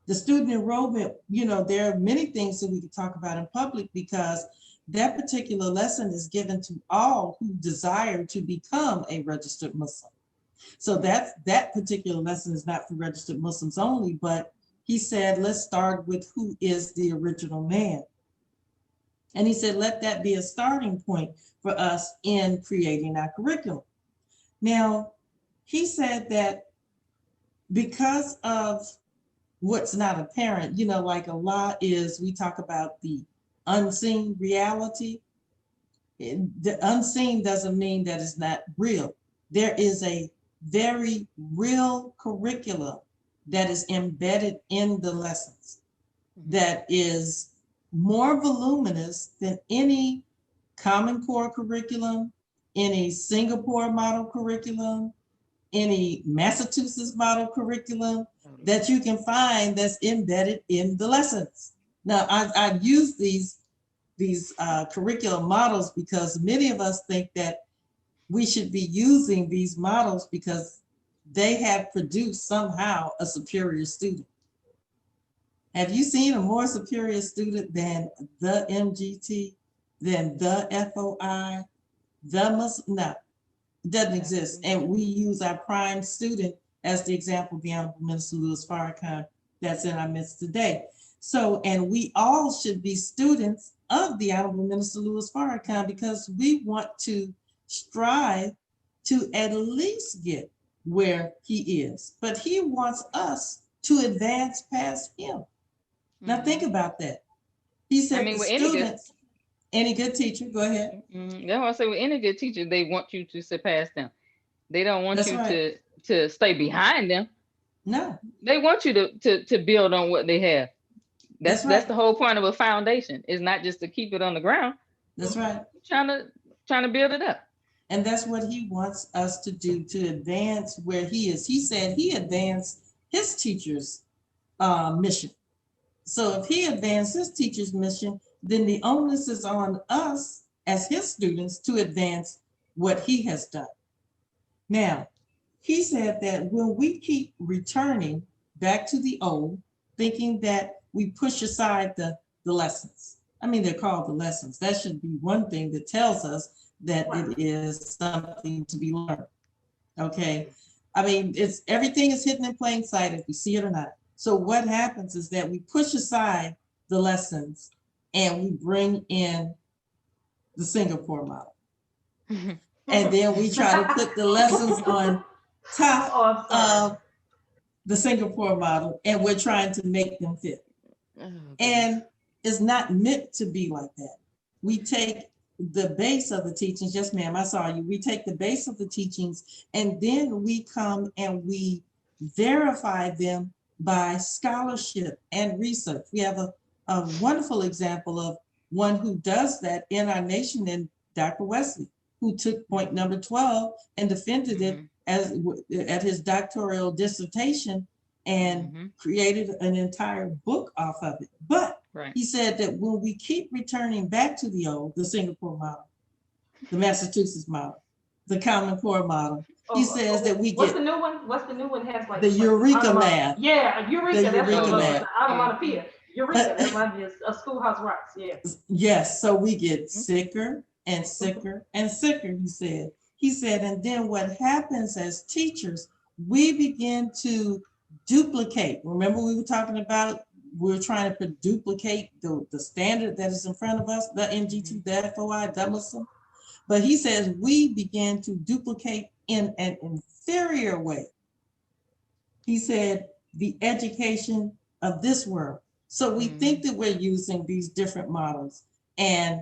The student enrollment, there are many things that we could talk about in public because that particular lesson is given to all who desire to become a registered Muslim. So that particular lesson is not for registered Muslims only, but he said, let's start with who is the original man. And he said, let that be a starting point for us in creating our curriculum. Now, he said that because of what's not apparent, like a lot is, we talk about the unseen reality. The unseen doesn't mean that it's not real. There is a very real curriculum that is embedded in the lessons that is more voluminous than any Common Core curriculum, any Singapore model curriculum, any Massachusetts model curriculum that you can find that's embedded in the lessons. Now, I use these curriculum models because many of us think that we should be using these models because they have produced somehow a superior student. Have you seen a more superior student than the MGT, than the FOI, no, it doesn't exist. And we use our prime student as the example, the Honorable Minister Louis Farrakhan, that's in our midst today. So, and we all should be students of the Honorable Minister Louis Farrakhan because we want to strive to at least get where he is, but he wants us to advance past him. Now think about that. He said the students, any good teacher, go ahead. That's what I say with any good teacher, they want you to surpass them. They don't want you to stay behind them. No. They want you to build on what they have. That's the whole point of a foundation. It's not just to keep it on the ground. That's right. Trying to build it up. And that's what he wants us to do, to advance where he is. He said he advanced his teacher's mission. So if he advanced his teacher's mission, then the onus is on us as his students to advance what he has done. Now, he said that when we keep returning back to the old, thinking that we push aside the lessons. I mean, they're called the lessons. That should be one thing that tells us that it is something to be learned. Okay. I mean, everything is hidden in plain sight if we see it or not. So what happens is that we push aside the lessons and we bring in the Singapore model. And then we try to put the lessons on top of the Singapore model, and we're trying to make them fit. And it's not meant to be like that. We take the base of the teachings, yes ma'am, I saw you. We take the base of the teachings and then we come and we verify them by scholarship and research. We have a wonderful example of one who does that in our nation, in Dr. Wesley, who took point number 12 and defended it at his doctoral dissertation and created an entire book off of it. But he said that when we keep returning back to the Singapore model, the Massachusetts model, the Common Core model, he says that we What's the new one? What's the new one has like the Eureka math. Yeah, Eureka. The that's Eureka what math. Onomatopoeia. Eureka. That might be a Schoolhouse Rocks. Yeah. Yes. So we get sicker and sicker and sicker. He said. He said, and then what happens as teachers, we begin to duplicate. Remember, we were talking about we're trying to duplicate the standard that is in front of us, the MGT, the FOI, the Muslim. But he says we began to duplicate in an inferior way. He said the education of this world. So we think that we're using these different models and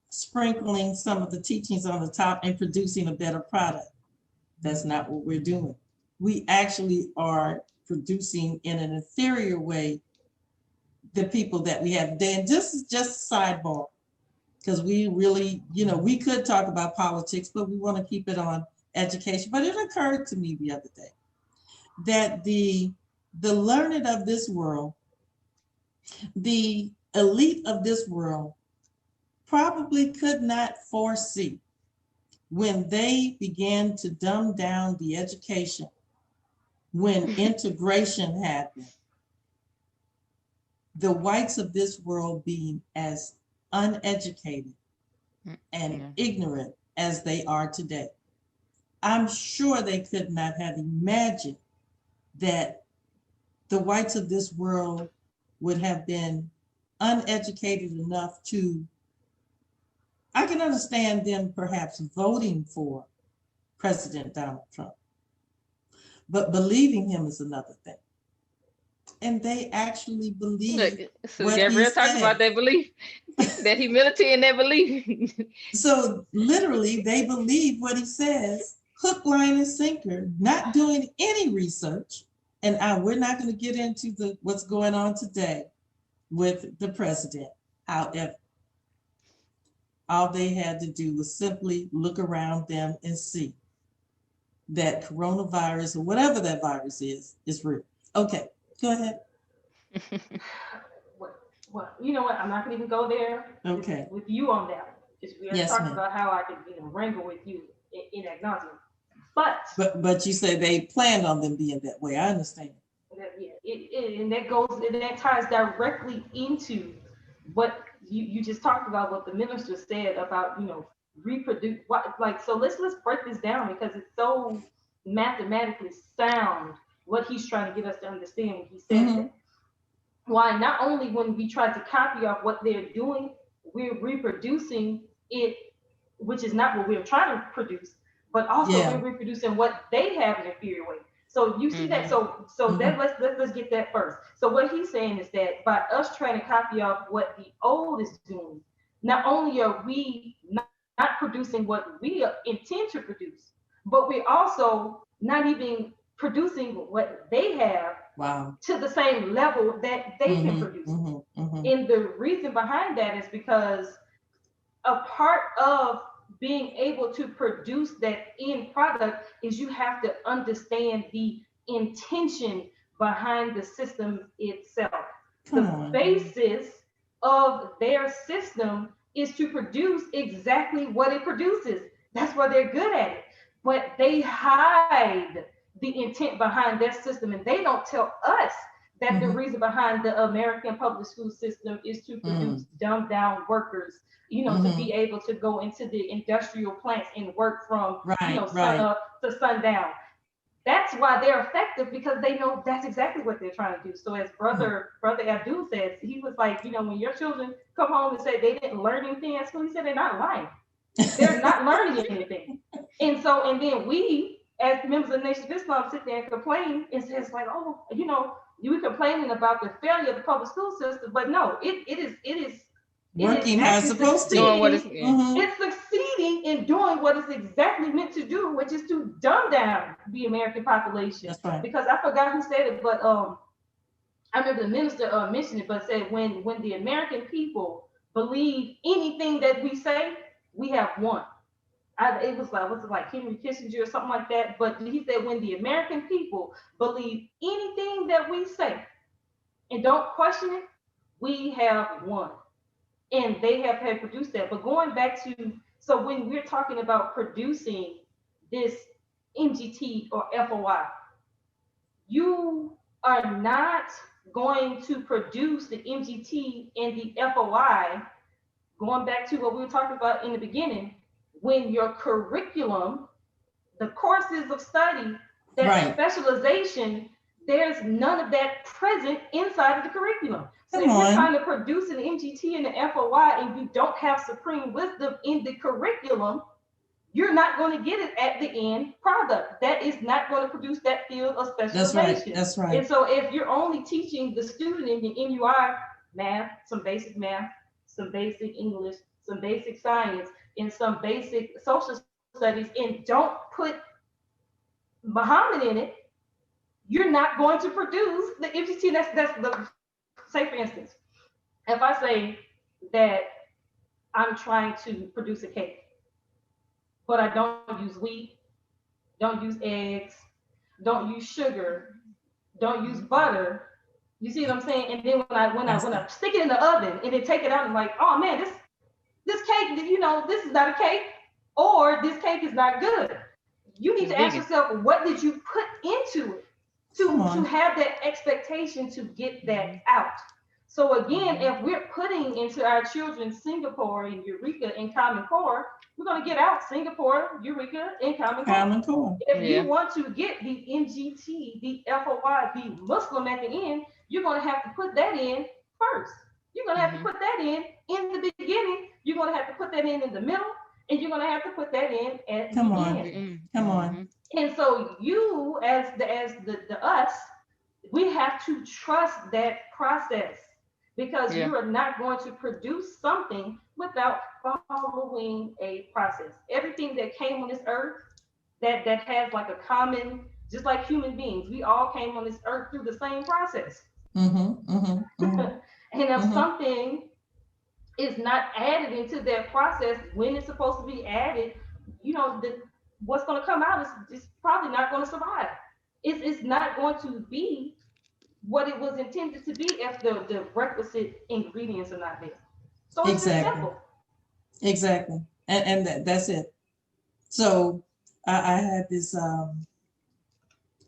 sprinkling some of the teachings on the top and producing a better product. That's not what we're doing. We actually are producing in an inferior way the people that we have today. And this is just a sidebar, because we really, we could talk about politics, but we want to keep it on education. But it occurred to me the other day that the learned of this world, the elite of this world, probably could not foresee when they began to dumb down the education, when integration happened, the whites of this world being as uneducated and ignorant as they are today. I'm sure they could not have imagined that the whites of this world would have been uneducated enough to, I can understand them perhaps voting for President Donald Trump, but believing him is another thing. And they actually believe. So Gabrielle talks about that belief, that humility and that belief. So literally they believe what he says, hook, line, and sinker, not doing any research. And we're not going to get into what's going on today with the president. However, all they had to do was simply look around them and see that coronavirus, or whatever that virus is real. Okay, go ahead. Well, you know what? I'm not going to even go there. Okay. With you on that. We're yes, talking about how I can, wrangle with you in ad nauseam. But you say they planned on them being that way. I understand. Yeah, and that ties directly into what you just talked about, what the minister said about, reproduce so let's break this down, because it's so mathematically sound what he's trying to get us to understand when he says that. Why not only when we try to copy off what they're doing, we're reproducing it, which is not what we're trying to produce, but also we're reproducing what they have in an inferior way. So you see that. So that let's get that first. So what he's saying is that by us trying to copy off what the old is doing, not only are we not producing what we intend to produce, but we're also not even producing what they have to the same level that they can produce. And the reason behind that is because a part of being able to produce that end product is you have to understand the intention behind the system itself. The basis of their system is to produce exactly what it produces. That's why they're good at it. But they hide the intent behind their system, and they don't tell us that the reason behind the American public school system is to produce dumbed down workers, to be able to go into the industrial plants and work from sun up to sundown. That's why they're effective, because they know that's exactly what they're trying to do. So as brother Abdul says, he was like, when your children come home and say they didn't learn anything at school, he said they're not lying. They're not learning anything. And then we, as members of the Nation of Islam, sit there and complain and say, it's like, oh, you're complaining about the failure of the public school system, but no, it is working how it's supposed to. It's succeeding in doing what it's exactly meant to do, which is to dumb down the American population. That's right. Because I forgot who said it, but I remember the minister mentioned it, but said when the American people believe anything that we say, we have won. It was like Henry Kissinger or something like that. But he said when the American people believe anything that we say and don't question it, we have won. And they have had produced that. But going back to, so when we're talking about producing this MGT or FOI, you are not going to produce the MGT and the FOI, going back to what we were talking about in the beginning, when your curriculum, the courses of study, that specialization, there's none of that present inside of the curriculum. So if you're trying to produce an MGT and an FOI and you don't have supreme wisdom in the curriculum, you're not going to get it at the end product. That is not going to produce that field of specialization. That's right. And so if you're only teaching the student in the MUI math, some basic English, some basic science, and some basic social studies, and don't put Muhammad in it, you're not going to produce the MGT. That's the, say for instance, if I say that I'm trying to produce a cake, but I don't use wheat, don't use eggs, don't use sugar, don't use butter. You see what I'm saying? And then when I stick it in the oven and then take it out, I'm like, oh man, this cake, this is not a cake, or this cake is not good. You need to ask yourself, what did you put into it to have that expectation to get that out? So again, if we're putting into our children Singapore and Eureka and Common Core, we're going to get out Singapore, Eureka, and Common Core. If you want to get the MGT, the FOI, the Muslim at the end, you're going to have to put that in first. You're going to have to put that in the beginning. You're going to have to put that in the middle, and you're going to have to put that in at the end. Come on. And so you, as the us, we have to trust that process, because you are not going to produce something without following a process. Everything that came on this earth that has like a common, just like human beings, we all came on this earth through the same process. And if something is not added into that process when it's supposed to be added, what's going to come out is probably not going to survive. It's not going to be what it was intended to be if the requisite ingredients are not there. So it's just simple. Exactly. And that's it. So I had this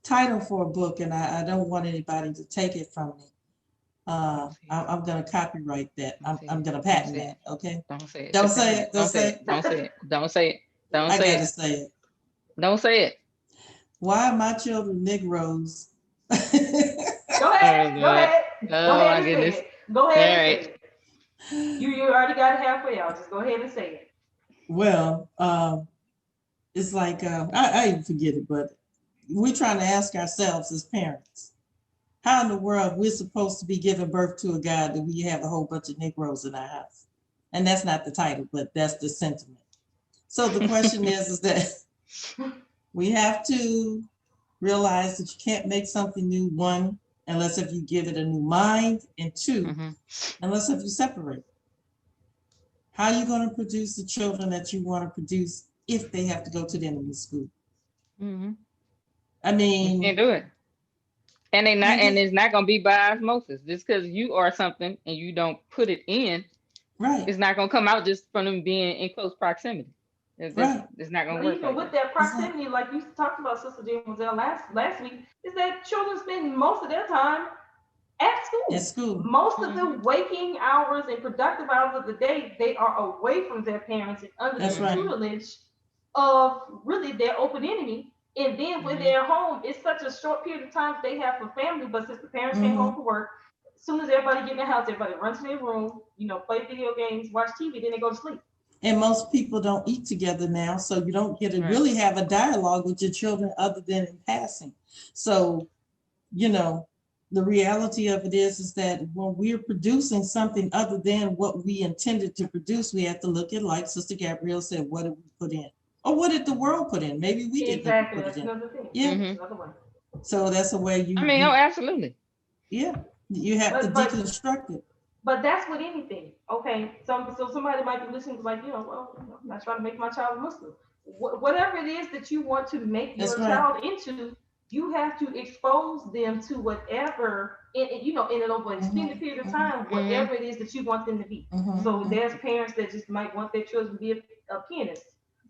title for a book, and I don't want anybody to take it from me. I'm going to copyright that. I'm going to patent that. Okay. Don't say it. Don't say it. Don't say it. Don't say it. Don't say it. Don't I say gotta it. say it. Don't say it. Why are my children Negroes? Go ahead. Go ahead. Oh my goodness. Say it. Go ahead All and say it. You already got it halfway out. Just go ahead and say it. Well, it's like I even forget it, but we're trying to ask ourselves as parents, how in the world we're supposed to be giving birth to a God that we have a whole bunch of Negroes in our house? And that's not the title, but that's the sentiment. So the question is that we have to realize that you can't make something new, one, unless if you give it a new mind, and two, unless if you separate. How are you going to produce the children that you want to produce if they have to go to the enemy school? I mean, you can't do it. And they not, and it's not gonna be by osmosis. Just because you are something and you don't put it in, right? It's not gonna come out just from them being in close proximity. It's not gonna work. Even with that proximity, like you talked about, Sister Jane last week, is that children spend most of their time at school. At school. Most of the waking hours and productive hours of the day, they are away from their parents and under the tutelage of really their open enemy. And then when they're home, it's such a short period of time they have for family. But since the parents came home from work, as soon as everybody get in the house, everybody runs to their room, play video games, watch TV, then they go to sleep. And most people don't eat together now, so you don't get to really have a dialogue with your children other than in passing. So, the reality of it is that when we're producing something other than what we intended to produce, we have to look at, like Sister Gabrielle said, what did we put in? Or what did the world put in? Maybe we didn't put it in. Another thing. Yeah. So that's a way you. Absolutely. Yeah, you have to deconstruct it. But that's with anything, okay? So somebody might be listening to I'm not trying to make my child a Muslim. Whatever it is that you want to make your child into, you have to expose them to whatever, in an over extended period of time, whatever it is that you want them to be. So there's parents that just might want their children to be a pianist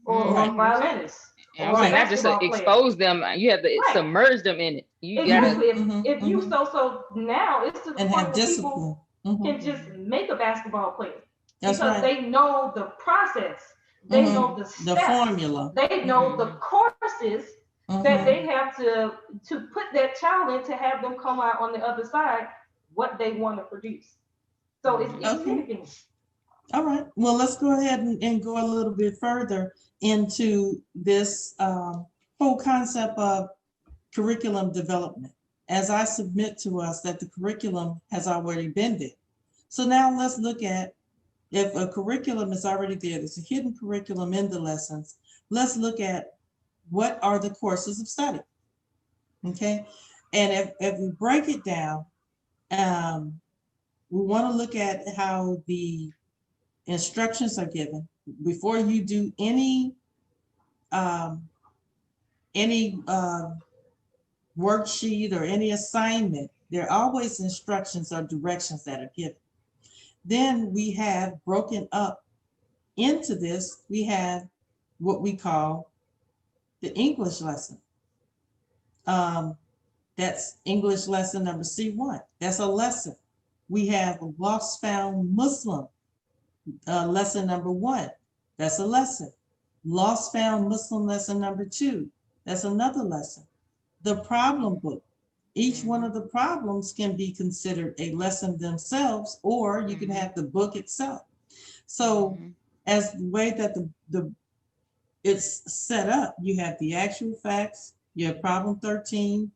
or a violinist. Not just to expose them, you have to submerge them in it. You exactly. If you so now it's to the point where discipline. People can just make a basketball player because they know the process, they know the steps, the formula, they know the courses that they have to put that child in to have them come out on the other side what they want to produce. So it's anything. All right. Well, let's go ahead and go a little bit further into this whole concept of curriculum development. As I submit to us that the curriculum has already been there. So now let's look at, if a curriculum is already there, there's a hidden curriculum in the lessons. Let's look at what are the courses of study, okay? And if we break it down, we want to look at how the instructions are given before you do any worksheet or any assignment. There are always instructions or directions that are given. Then we have broken up into this, we have what we call the English lesson. That's English lesson number C1. That's a lesson. We have a Lost Found Muslim lesson number 1. That's a lesson. Lost Found Muslim lesson number 2. That's another lesson. The problem book. Each one of the problems can be considered a lesson themselves, or you can have the book itself. So as the way that it's set up, you have the actual facts, you have problem 13,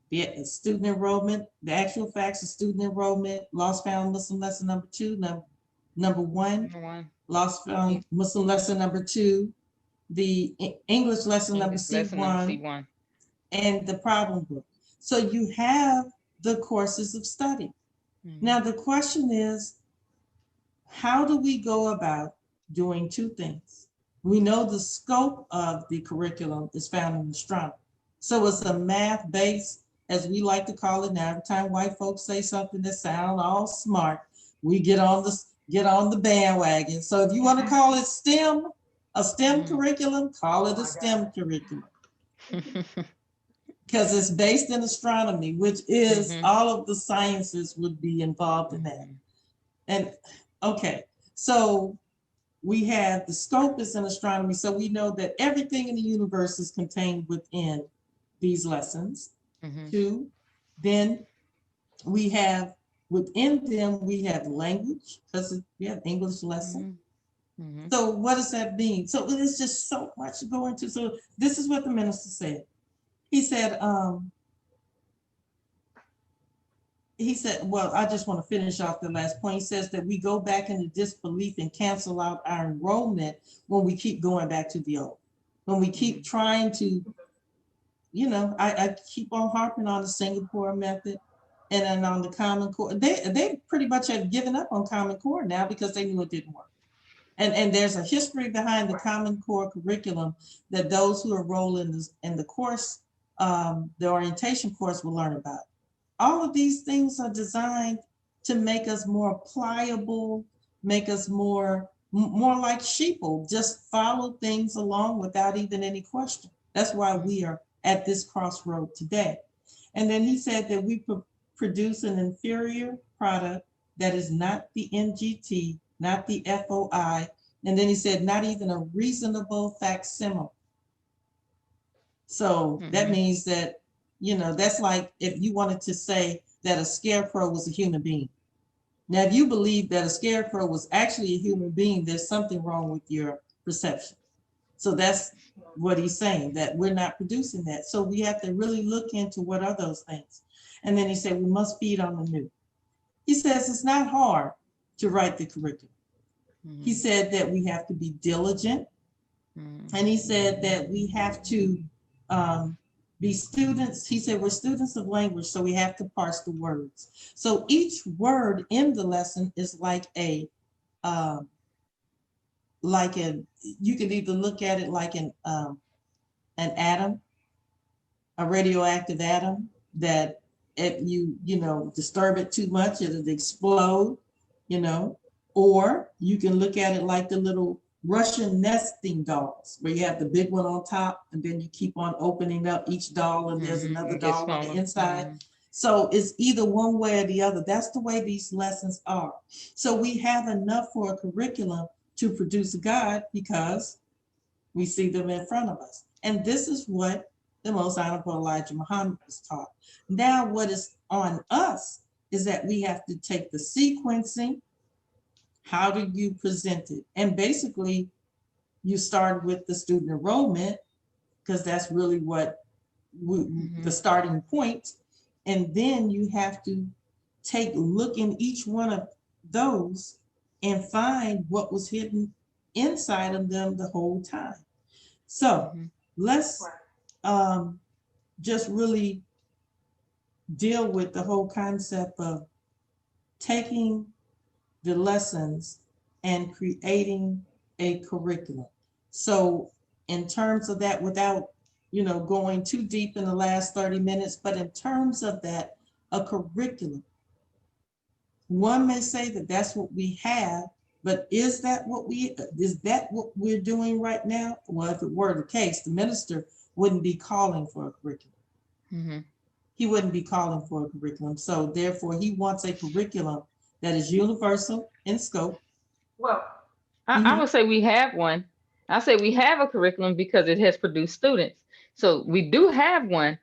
the student enrollment, the actual facts of student enrollment, Lost Found Muslim lesson number 2, number 1, Lost Found Muslim lesson number 2, the English lesson number C1, and the problem book. So you have the courses of study. Now the question is, how do we go about doing two things? We know the scope of the curriculum is found in astronomy. So it's a math-based, as we like to call it now. Every time white folks say something that sounds all smart, we get on the bandwagon. So if you want to call it STEM, a STEM curriculum, call it a STEM curriculum. because it's based in astronomy, which is all of the sciences would be involved in that. And okay, so we have the scope is in astronomy, so we know that everything in the universe is contained within these lessons. Two, then we have within them we have language, because we have English lesson. So what does that mean? So there's just so much to go into. So this is what the minister said. He said, well, I just want to finish off the last point. He says that we go back into disbelief and cancel out our enrollment when we keep going back to the old. When we keep trying to, you know, I keep on harping on the Singapore method and then on the Common Core. They pretty much have given up on Common Core now because they knew it didn't work. And there's a history behind the Common Core curriculum that those who enroll in the course, the orientation course, will learn about. All of these things are designed to make us more pliable, make us more like sheeple, just follow things along without even any question. That's why we are at this crossroad today. And then he said that we produce an inferior product that is not the MGT, not the FOI, and then he said not even a reasonable facsimile. So that means that, you know, that's like if you wanted to say that a scarecrow was a human being. Now, if you believe that a scarecrow was actually a human being, there's something wrong with your perception. So that's what he's saying, that we're not producing that. So we have to really look into what are those things. And then he said, we must feed on the new. He says it's not hard to write the curriculum. He said that we have to be diligent. And he said that we have to be students. He said we're students of language, so we have to parse the words. So each word in the lesson is like you can either look at it like an atom, a radioactive atom, that if you disturb it too much, it'll explode, or you can look at it like the little Russian nesting dolls, where you have the big one on top, and then you keep on opening up each doll, and there's another doll on the inside. So it's either one way or the other. That's the way these lessons are. So we have enough for a curriculum to produce a God because we see them in front of us. And this is what the Most Honorable Elijah Muhammad was taught. Now what is on us is that we have to take the sequencing. How do you present it? And basically, you start with the student enrollment, because that's really what the starting point. And then you have to look in each one of those and find what was hidden inside of them the whole time. So let's just really deal with the whole concept of taking the lessons and creating a curriculum. So in terms of that, without going too deep in the last 30 minutes, but in terms of that, a curriculum, one may say that that's what we have, but is that what we're doing right now? Well, if it were the case, the minister wouldn't be calling for a curriculum. He wouldn't be calling for a curriculum. So therefore, he wants a curriculum that is universal in scope. Well, I would say we have one. I say we have a curriculum because it has produced students. So we do have one.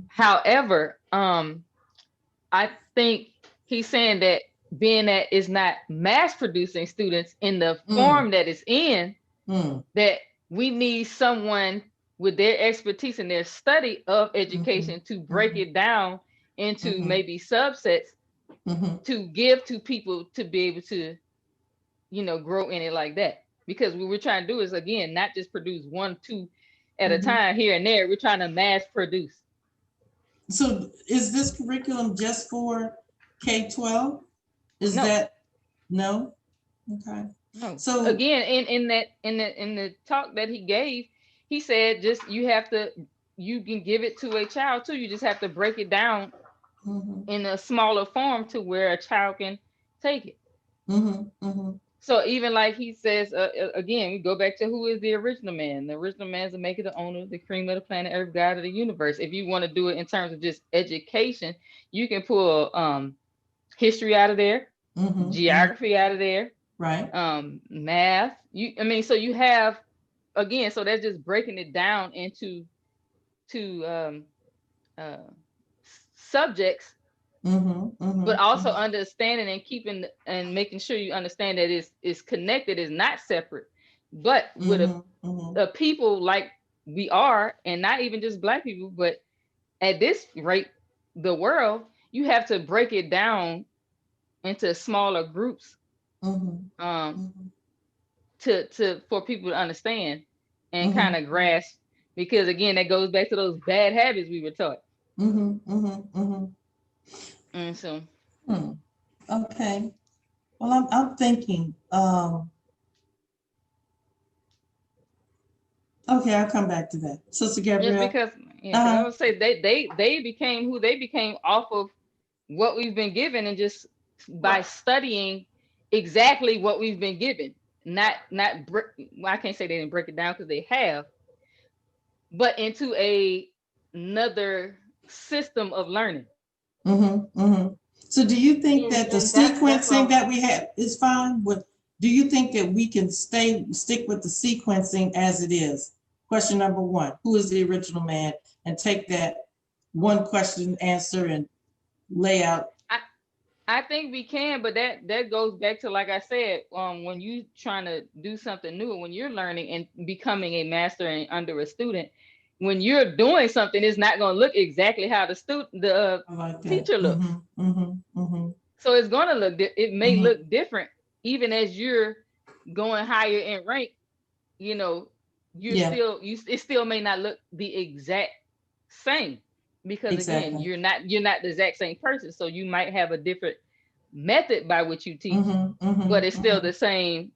However, I think he's saying that being that it's not mass producing students in the form that it's in, that we need someone with their expertise and their study of education to break it down into maybe subsets to give to people to be able to, grow in it like that. Because what we're trying to do is, again, not just produce 1, 2 at a time here and there. We're trying to mass produce. So is this curriculum just for K-12? No? Okay. No. So again, in the talk that he gave, he said you can give it to a child too. You just have to break it down in a smaller form to where a child can take it. So even like he says, again, we go back to who is the original man. The original man is the maker, the owner, the cream of the planet Earth, God of the universe. If you want to do it in terms of just education, you can pull history out of there, geography out of there, right, math. So you have, again, so that's just breaking it down into uh, subjects, but also understanding and keeping and making sure you understand that it's connected, is not separate, but with a people like we are, and not even just Black people, but at this rate, the world, you have to break it down into smaller groups to for people to understand and kind of grasp, because again, that goes back to those bad habits we were taught. And so okay. Well, I'm thinking, okay, I'll come back to that. Sister Gabrielle. just because, I would say they became who they became off of what we've been given, and just by studying exactly what we've been given. I can't say they didn't break it down, because they have, but into another system of learning. So do you think that the sequencing that we have is fine? Do you think that we can stick with the sequencing as it is? Question number one, who is the original man? And take that one question answer and lay out. I think we can, but that goes back to, like I said, when you trying to do something new, when you're learning and becoming a master and under a student, when you're doing something, it's not going to look exactly how the teacher looks. So it's going to look, it may look different, even as you're going higher in rank. It still may not look the exact same, because again, you're not the exact same person. So you might have a different method by which you teach, but it's still the same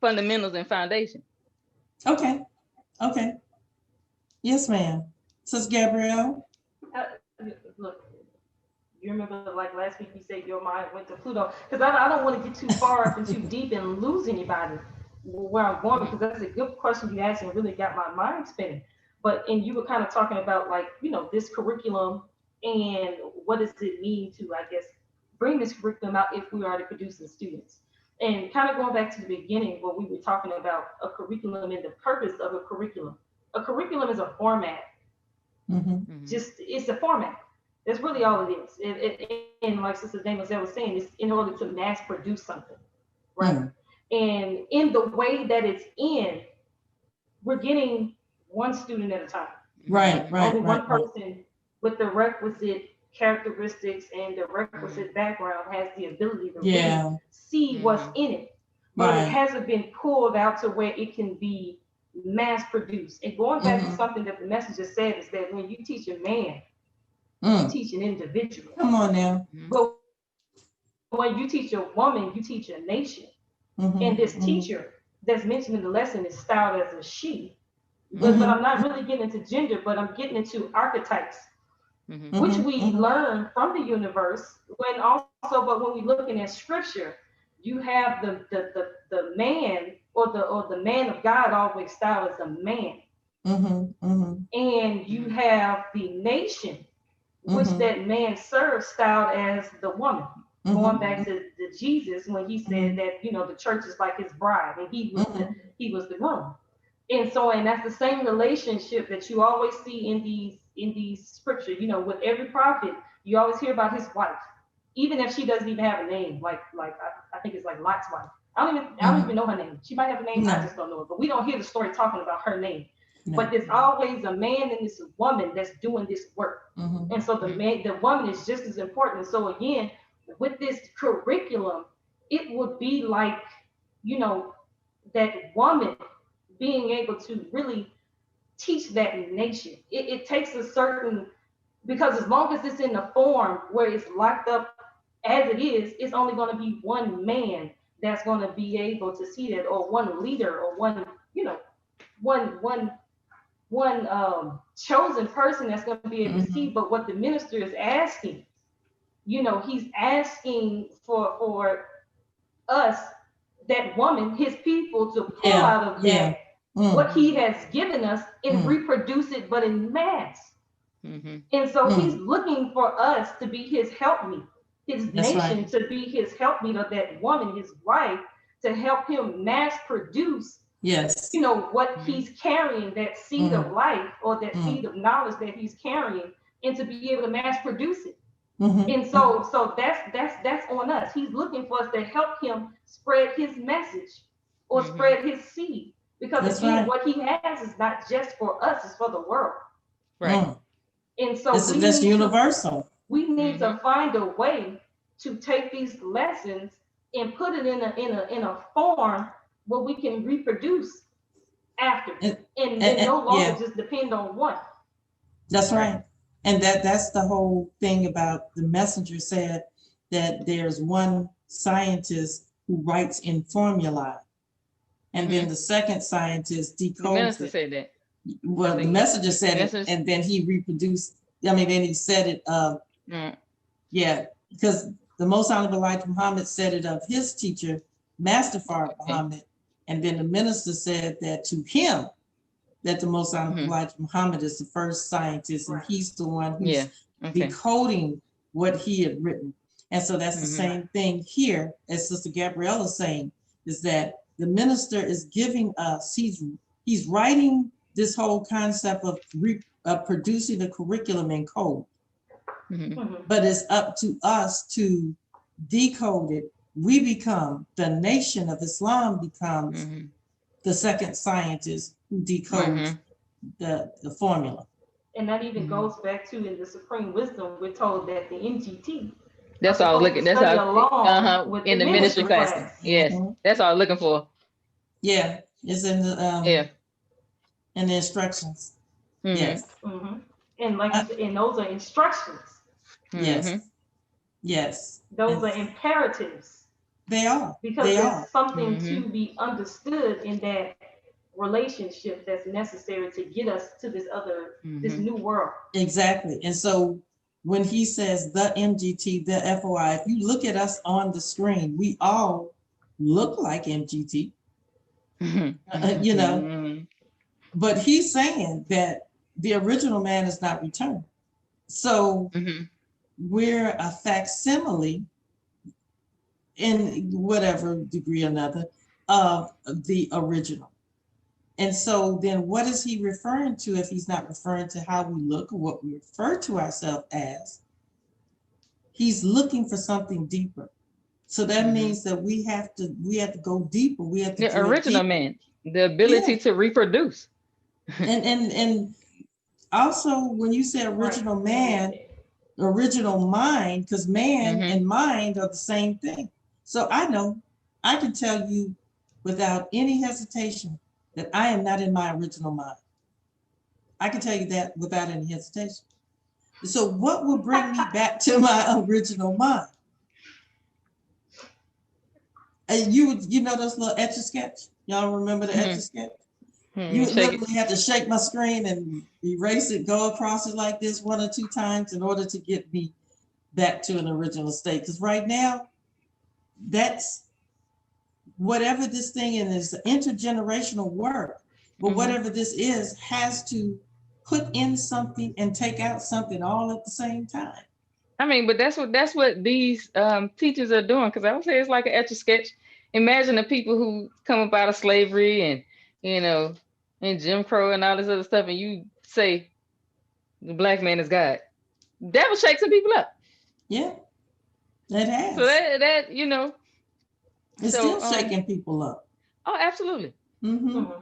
fundamentals and foundation. Okay. Yes, ma'am. Sister Gabrielle. Look, you remember like last week you said your mind went to Pluto, because I don't want to get too far up and too deep and lose anybody where I'm going, because that's a good question you asked and really got my mind spinning. And you were kind of talking about, like, this curriculum and what does it mean to, I guess, bring this curriculum out if we are to produce the students. And kind of going back to the beginning where we were talking about a curriculum and the purpose of a curriculum. A curriculum is a format. Just, it's a format. That's really all it is. And like Sister Damazelle was saying, it's in order to mass produce something, right? And in the way that it's in, we're getting one student at a time. Right. Only one person with the requisite characteristics and the requisite background has the ability to really see what's in it. But it hasn't been pulled out to where it can be mass produced. And going back to something that the message has said, is that when you teach a man, you teach an individual. Come on now. But when you teach a woman, you teach a nation. And this teacher that's mentioned in the lesson is styled as a she. But I'm not really getting into gender, but I'm getting into archetypes, which we learn from the universe. But when we're looking at scripture, you have the man or the man of God always styled as a man. And you have the nation, which that man serves, styled as the woman. Going back to Jesus, when he said that, the church is like his bride, and he was the groom. And that's the same relationship that you always see in these scriptures. With every prophet, you always hear about his wife, even if she doesn't even have a name. Like I think it's like Lot's wife. I don't even know her name. She might have a name. I just don't know it. But we don't hear the story talking about her name. But there's always a man and this woman that's doing this work. And so the woman is just as important. So again, with this curriculum, it would be like, that woman being able to really teach that nation. It takes a certain, because as long as it's in the form where it's locked up as it is, it's only going to be one man that's going to be able to see that, or one leader, or one chosen person that's going to be able to see. But what the minister is asking, he's asking for us that woman, his people, to pull out of that what he has given us and reproduce it, but in mass. And so he's looking for us to be his helpmeet, his nation to be his helpmeet, of that woman, his wife, to help him mass produce, you know, what he's carrying, that seed of life, or that seed of knowledge that he's carrying, and to be able to mass produce it. And so that's on us. He's looking for us to help him spread his message or spread his seed. Because again, what he has is not just for us, it's for the world. Right. And so that's universal. We need to find a way to take these lessons and put it in a form where we can reproduce after, and no longer just depend on one. That's right. And that's the whole thing about the messenger said that there's one scientist who writes in formulae, and then the second scientist decodes the minister it. Said that. Well, the messenger said it, and then he reproduced. I mean, then he said it. Yeah, because the Most Honorable Elijah Muhammad said it of his teacher, Master Farrakhan Muhammad, and then the minister said that to him, that the Most Honorable Elijah Muhammad is the first scientist, and he's the one who's decoding what he had written. And so that's the same thing here, as Sister Gabriella is saying, is that the minister is giving us, he's writing this whole concept of producing a curriculum in code. But it's up to us to decode it. We become, the nation of Islam becomes the second scientist who decodes the formula. And that even goes back to, in the Supreme Wisdom, we're told that the MGT. That's all I was looking. That's all in the ministry class. Yes, that's all I'm looking for. Yeah, it's in the in the instructions. Yes. And like and those are instructions. Yes. Yes. Those are imperatives. They are. Because there's something to be understood in that relationship that's necessary to get us to this other, this new world. Exactly. And so when he says the MGT, the FOI, if you look at us on the screen, we all look like MGT, you know, but he's saying that the original man is not returned. So we're a facsimile in whatever degree or another of the original. And so then what is he referring to if he's not referring to how we look or what we refer to ourselves as? He's looking for something deeper. So that means that we have to go deeper. We have to the original man, the ability to reproduce. and also when you say original man, original mind, because man and mind are the same thing. So I can tell you without any hesitation that I am not in my original mind. I can tell you that without any hesitation. So what will bring me back to my original mind? And you know those little Etch-a-Sketch? Y'all remember the Etch-a-Sketch? You would literally have to shake my screen and erase it, go across it like this 1 or 2 times in order to get me back to an original state. Because right now, that's whatever this thing is intergenerational work, but whatever this is has to put in something and take out something all at the same time. I mean, but that's what these teachers are doing. Because I would say it's like an Etch-a-Sketch. Imagine the people who come up out of slavery and, you know, and Jim Crow and all this other stuff, and you say the black man is God. That will shake some people up. Yeah, it has. So that you know, it's still shaking people up. Oh, absolutely.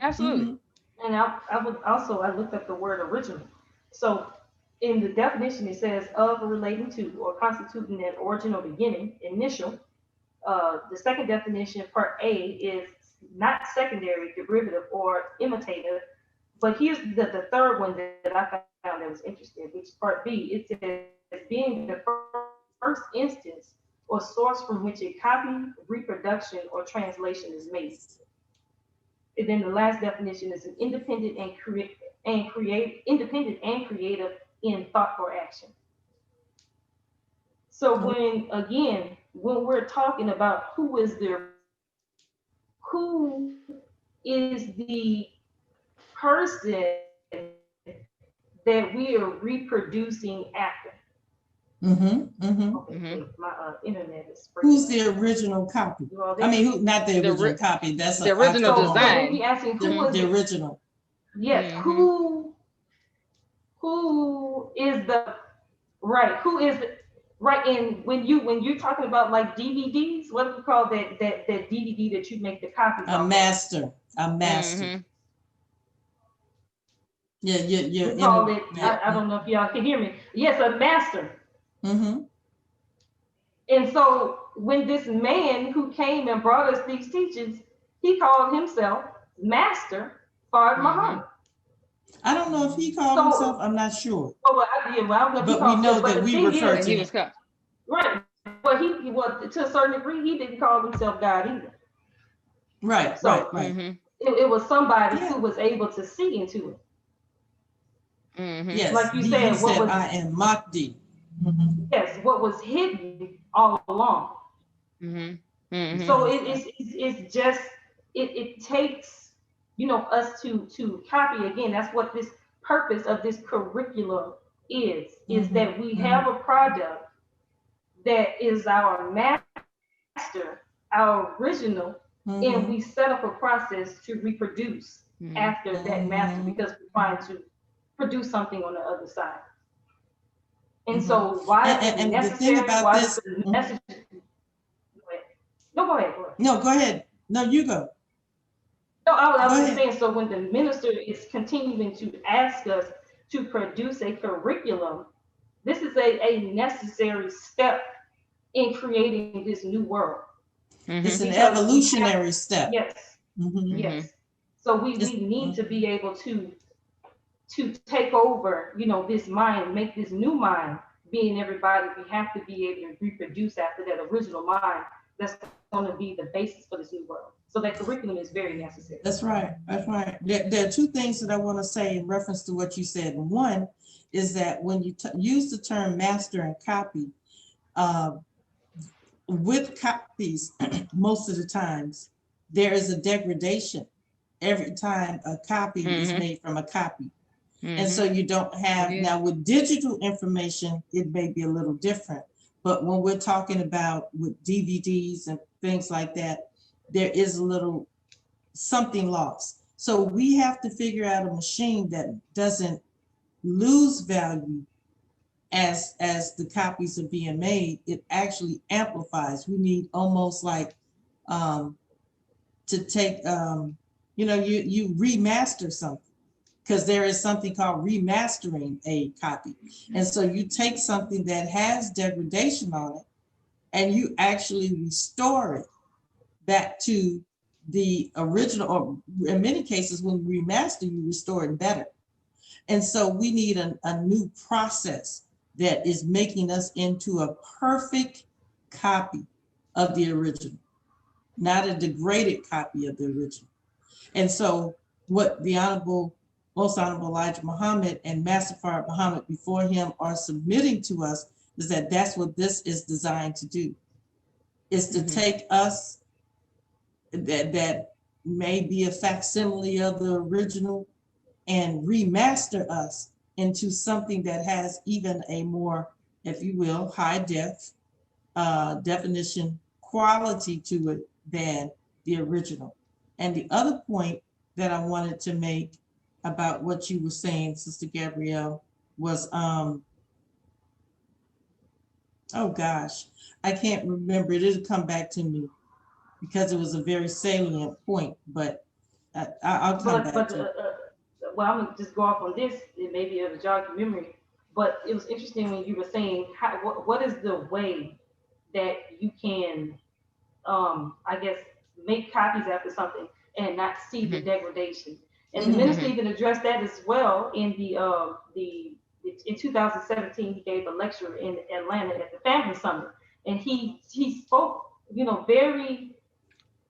Absolutely. And I looked up the word original. So in the definition, it says of or relating to or constituting an origin or beginning, initial. The second definition, part A, is not secondary, derivative, or imitative. But here's the third one that I found that was interesting, which is part B. It says being the first instance or source from which a copy, reproduction, or translation is made. And then the last definition is an independent and creative in thought or action. So when we're talking about who is the who is the person that we are reproducing after. Okay, my internet is breaking. Who's the original copy? I mean, who? Not the original copy. That's the original So design. then we asking who is the original. Yes, who is the right? Who is the right? And when you're talking about like DVDs, what do we call that DVD that you make the copies A of? master. A master. Yeah, We call it. I don't know if y'all can hear me. Yes, a master. And so when this man who came and brought us these teachings, he called himself Master Farrakhan Muhammad. I don't know if he called himself. I'm not sure. Oh, I don't know if he But called we know himself, that we refer to him. Right. But he was, to a certain degree, he didn't call himself God either. Right, So, right. It was somebody who was able to see into it. Yes, like you he said, what said, was, I am Mahdi. Yes, what was hidden all along. So it's just it takes, you know, us to copy again. That's what this purpose of this curriculum is that we have a product that is our master, our original, and we set up a process to reproduce after that master, because we're trying to produce something on the other side. And so why is it necessary? The thing about why this, the message? No, go ahead. No, go ahead. No, you go. No, I was just saying, so when the minister is continuing to ask us to produce a curriculum, this is a necessary step in creating this new world. It's an evolutionary step. Yes. Yes. So we need to be able to take over, you know, this mind, make this new mind be in everybody. We have to be able to reproduce after that original mind that's going to be the basis for this new world. So that curriculum is very necessary. That's right. That's right. There are two things that I want to say in reference to what you said. One is that when you use the term master and copy, with copies, most of the times, there is a degradation every time a copy is made from a copy. And so you don't have, now with digital information, it may be a little different, but when we're talking about with DVDs and things like that, there is a little something lost. So we have to figure out a machine that doesn't lose value as the copies are being made. It actually amplifies. We need almost like to take, you know, you remaster something, because there is something called remastering a copy. And so you take something that has degradation on it and you actually restore it back to the original, or in many cases when you remaster, you restore it better. And so we need a new process that is making us into a perfect copy of the original, not a degraded copy of the original. And so what the Most Honorable Elijah Muhammad and Master Farrakhan Muhammad before him are submitting to us is that that's what this is designed to do, is to take us that may be a facsimile of the original and remaster us into something that has even a more, if you will, high definition quality to it than the original. And the other point that I wanted to make about what you were saying, Sister Gabrielle, was, oh gosh, I can't remember. It'll come back to me because it was a very salient point, but I'll come back to it. Well, I'm gonna just go off on this. It maybe it'll jog your memory, but it was interesting when you were saying what is the way that you can, I guess, make copies after something and not see the degradation. And the minister even addressed that as well in in 2017. He gave a lecture in Atlanta at the Family Summit, and he spoke, you know, very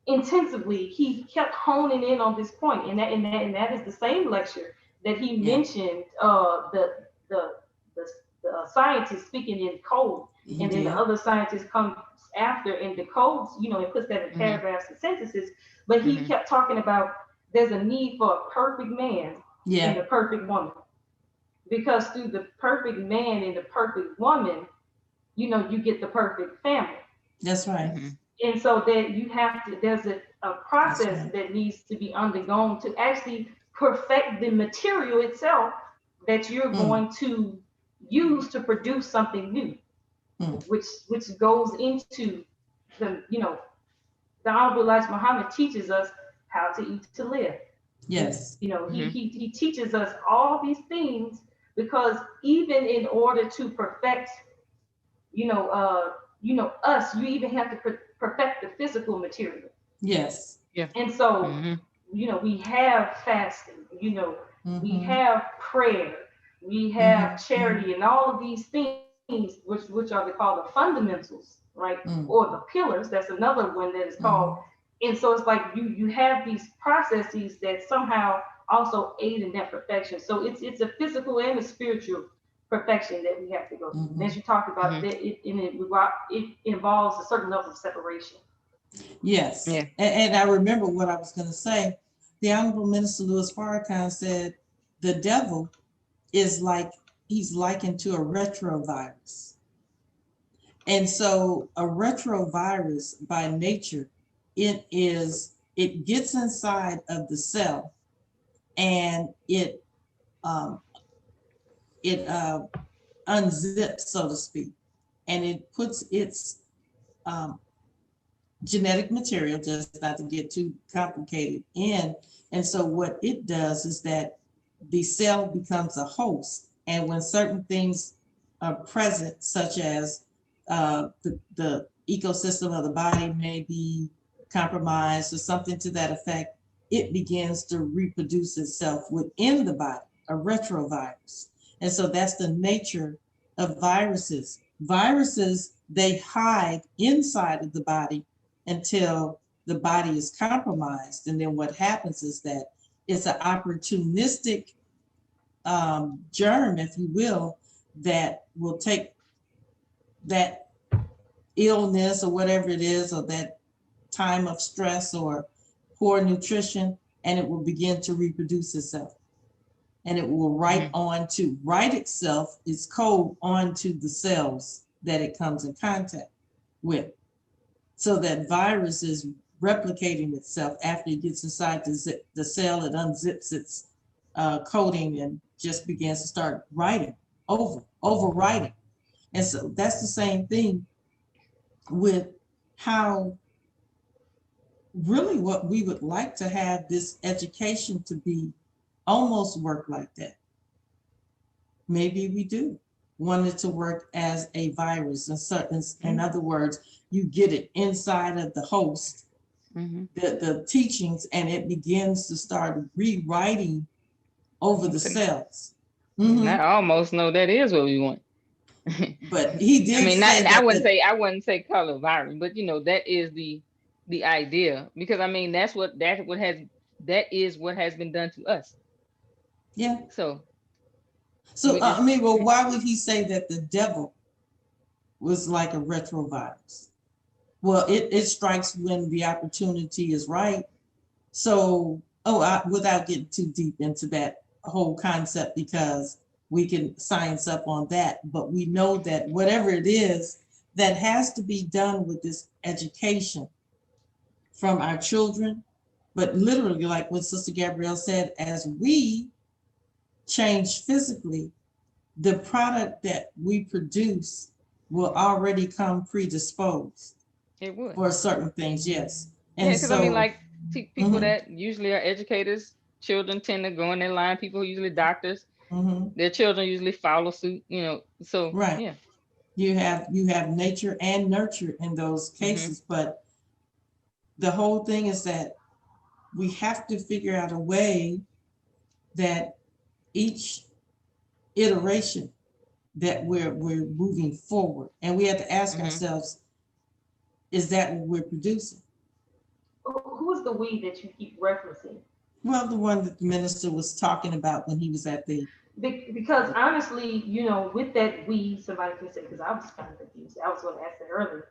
intensively. He kept honing in on this point, and that is the same lecture that he mentioned the scientists speaking in code, and then the other scientists come after and decodes, and puts that in Mhm. paragraphs and sentences. But he Mhm. kept talking about there's a need for a perfect man and Yeah, a perfect woman. Because through the perfect man and the perfect woman, you get the perfect family. that's right. Mhm. And so that there's a That's process right. that needs to be undergone to actually perfect the material itself that you're Mm, going to use to produce something new, mm. which goes into the Honorable Elijah Muhammad teaches us how to eat to live. Yes. Mhm. He teaches us all these things because even in order to perfect, us, you even have to perfect the physical material. Yes. Yeah. And so, Mhm. we have fasting, we Mm-hmm. have prayer, we Mm-hmm. have Mm-hmm. charity, and all of these things, which are they called the fundamentals, right? Mm, Or the pillars. That's another one that is called. mm-hmm. And so it's like you have these processes that somehow also aid in that perfection. So it's a physical and a spiritual perfection that we have to go through. And Mm-hmm. as you talked about, Mhm. that it involves a certain level of separation. Yes. Yeah. And I remember what I was going to say. The Honorable Minister Louis Farrakhan said the devil is like, he's likened to a retrovirus. And so a retrovirus by nature, it gets inside of the cell and um, it unzips, so to speak, and it puts its um, genetic material, just not to get too complicated, in. And so what it does is that the cell becomes a host. And when certain things are present, such as the ecosystem of the body may be compromised or something to that effect, it begins to reproduce itself within the body, a retrovirus. And so that's the nature of viruses. Viruses, they hide inside of the body until the body is compromised. And then what happens is that it's an opportunistic germ, if you will, that take that illness or whatever it is, or that time of stress or poor nutrition, and it will begin to reproduce itself. And it will Mhm. write itself, its code onto the cells that it comes in contact with. So that virus is replicating itself after it gets inside the cell. It unzips its coding and just begins to start writing, overwriting. And so that's the same thing with how really what we would like to have this education to be, almost work like that. Maybe we do want it to work as a virus. In other words, you get it inside of the host, Mhm. the teachings, and it begins to start rewriting over the Mhm. cells. And I Mhm. almost know that is what we want. But he I did mean, not say I that wouldn't say call it violent, but that is the idea, because I mean that is what has been done to us. yeah. So So we I just mean, well, why would he say that the devil was like a retrovirus? Well, it strikes when the opportunity is right. So, without getting too deep into that whole concept, because we can science up on that, but we know that whatever it is that has to be done with this education from our children, but literally, like what Sister Gabrielle said, as we change physically, the product that we produce will already come predisposed it would. for certain things, yes. Yeah, And because I mean, so, like people mhm, that usually are educators, children tend to go in their line. People who are usually doctors, mhm, their children usually follow suit. So right. yeah. You have nature and nurture in those Hmm. cases, but the whole thing is that we have to figure out a way that each iteration that we're moving forward, and we have to ask Hmm. ourselves, is that what we're producing? Who is the we that you keep referencing? Well, the one that the minister was talking about when he was at the Because honestly, with that we, somebody can say, because I was kind of confused. I was going to ask that earlier.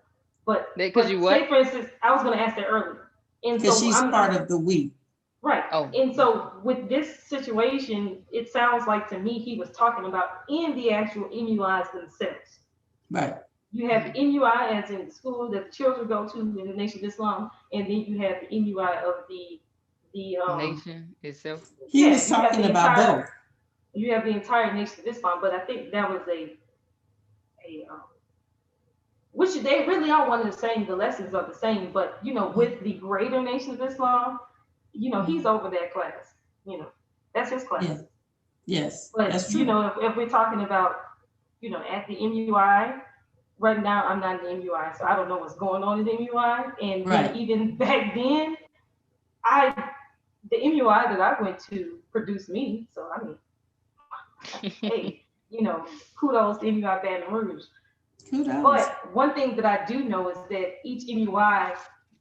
But Because you say what? for instance, I was going to ask that earlier, and Because so she's part of the we. right. Oh. And so with this situation, it sounds like to me he was talking about in the actual MUIs themselves. Right. You have the MUI as in the school that the children go to in the Nation of Islam, and then you have the MUI of the Nation itself. He was talking about both. You have the entire Nation of Islam, but I think that was a which they really are one of the same. The lessons are the same, but with the greater Nation of Islam, he's over that class. That's his class. Yeah. Yes, But that's true. if we're talking about at the MUI. Right now, I'm not in the MUI, so I don't know what's going on in the MUI. And Right. even back then, the MUI that I went to produced me. So I mean, hey, kudos to MUI Baton Rouge. Kudos. But one thing that I do know is that each MUI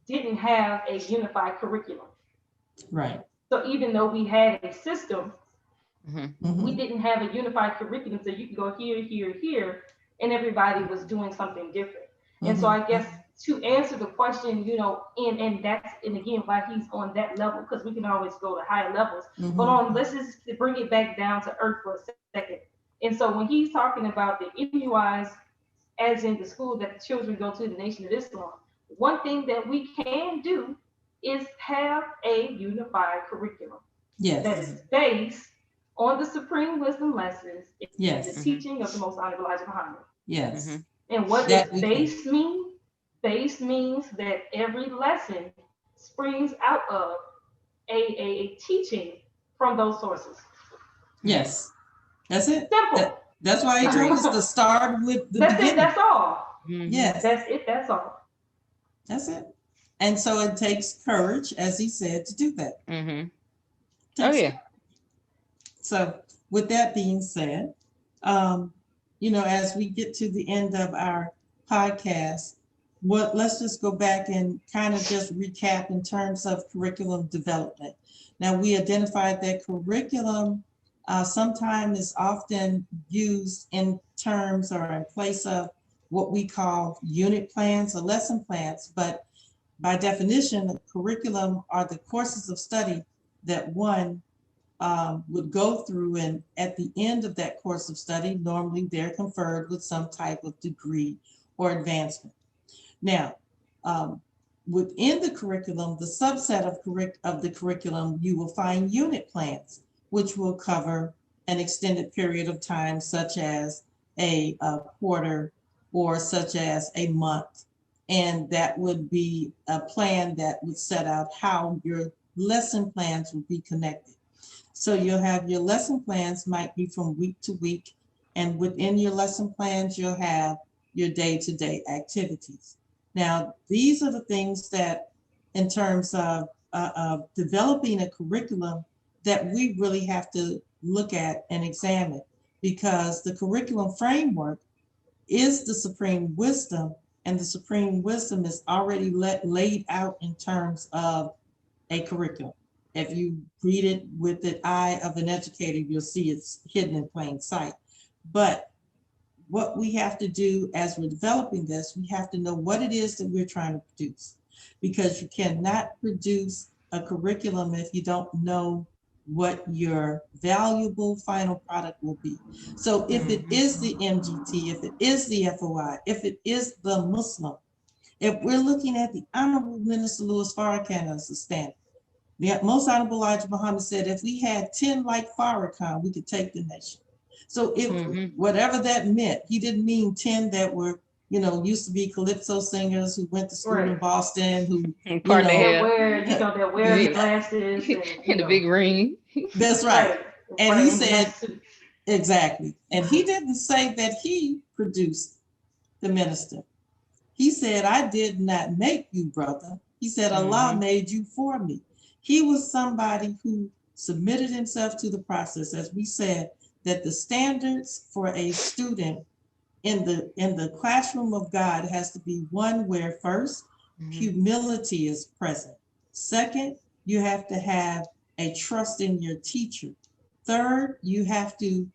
didn't have a unified curriculum. Right. So even though we had a system, Mm-hmm. we didn't have a unified curriculum. So you can go here, here, here, and everybody was doing something different. Mm-hmm. And so I guess to answer the question, and that's, and again, why he's on that level, because we can always go to higher levels, but let's just bring it back down to earth for a second. And so when he's talking about the MUIs, as in the school that the children go to, the Nation of Islam, one thing that we can do is have a unified curriculum. Yes. That is based on the supreme wisdom lessons, yes, the teaching of the Most Honorable Elijah Muhammad. Yes. And what does base mean? Base means that every lesson springs out of a teaching from those sources. Yes, that's it. Simple. That's why he told us to start with the that's beginning. It. That's all. Yes. That's it. That's all. That's it. And so it takes courage, as he said, to do that. Oh yeah. So with that being said, as we get to the end of our podcast, let's just go back and kind of just recap in terms of curriculum development. Now, we identified that curriculum sometimes is often used in terms or in place of what we call unit plans or lesson plans, but by definition, the curriculum are the courses of study that one would go through, and at the end of that course of study, normally they're conferred with some type of degree or advancement. Now, within the curriculum, the subset of the curriculum, you will find unit plans, which will cover an extended period of time, such as a quarter or such as a month. And that would be a plan that would set out how your lesson plans would be connected. So you'll have your lesson plans might be from week to week, and within your lesson plans, you'll have your day-to-day activities. Now, these are the things that, in terms of developing a curriculum, that we really have to look at and examine, because the curriculum framework is the supreme wisdom, and the supreme wisdom is already laid out in terms of a curriculum. If you read it with the eye of an educator, you'll see it's hidden in plain sight. But what we have to do as we're developing this, we have to know what it is that we're trying to produce, because you cannot produce a curriculum if you don't know what your valuable final product will be. So if it is the MGT, if it is the FOI, if it is the Muslim, if we're looking at the Honorable Minister Louis Farrakhan as the standard, the Most Honorable Elijah Muhammad said, if we had 10 like Farrakhan, we could take the nation. So if whatever that meant, he didn't mean 10 that were, used to be calypso singers who went to school in Boston, who that wear the glasses and the big ring. That's right. And he said, exactly. And he didn't say that he produced the minister. He said, I did not make you, brother. He said, Allah made you for me. He was somebody who submitted himself to the process. As we said, that the standards for a student in the classroom of God has to be one where first, humility is present. Second, you have to have a trust in your teacher. Third, you have to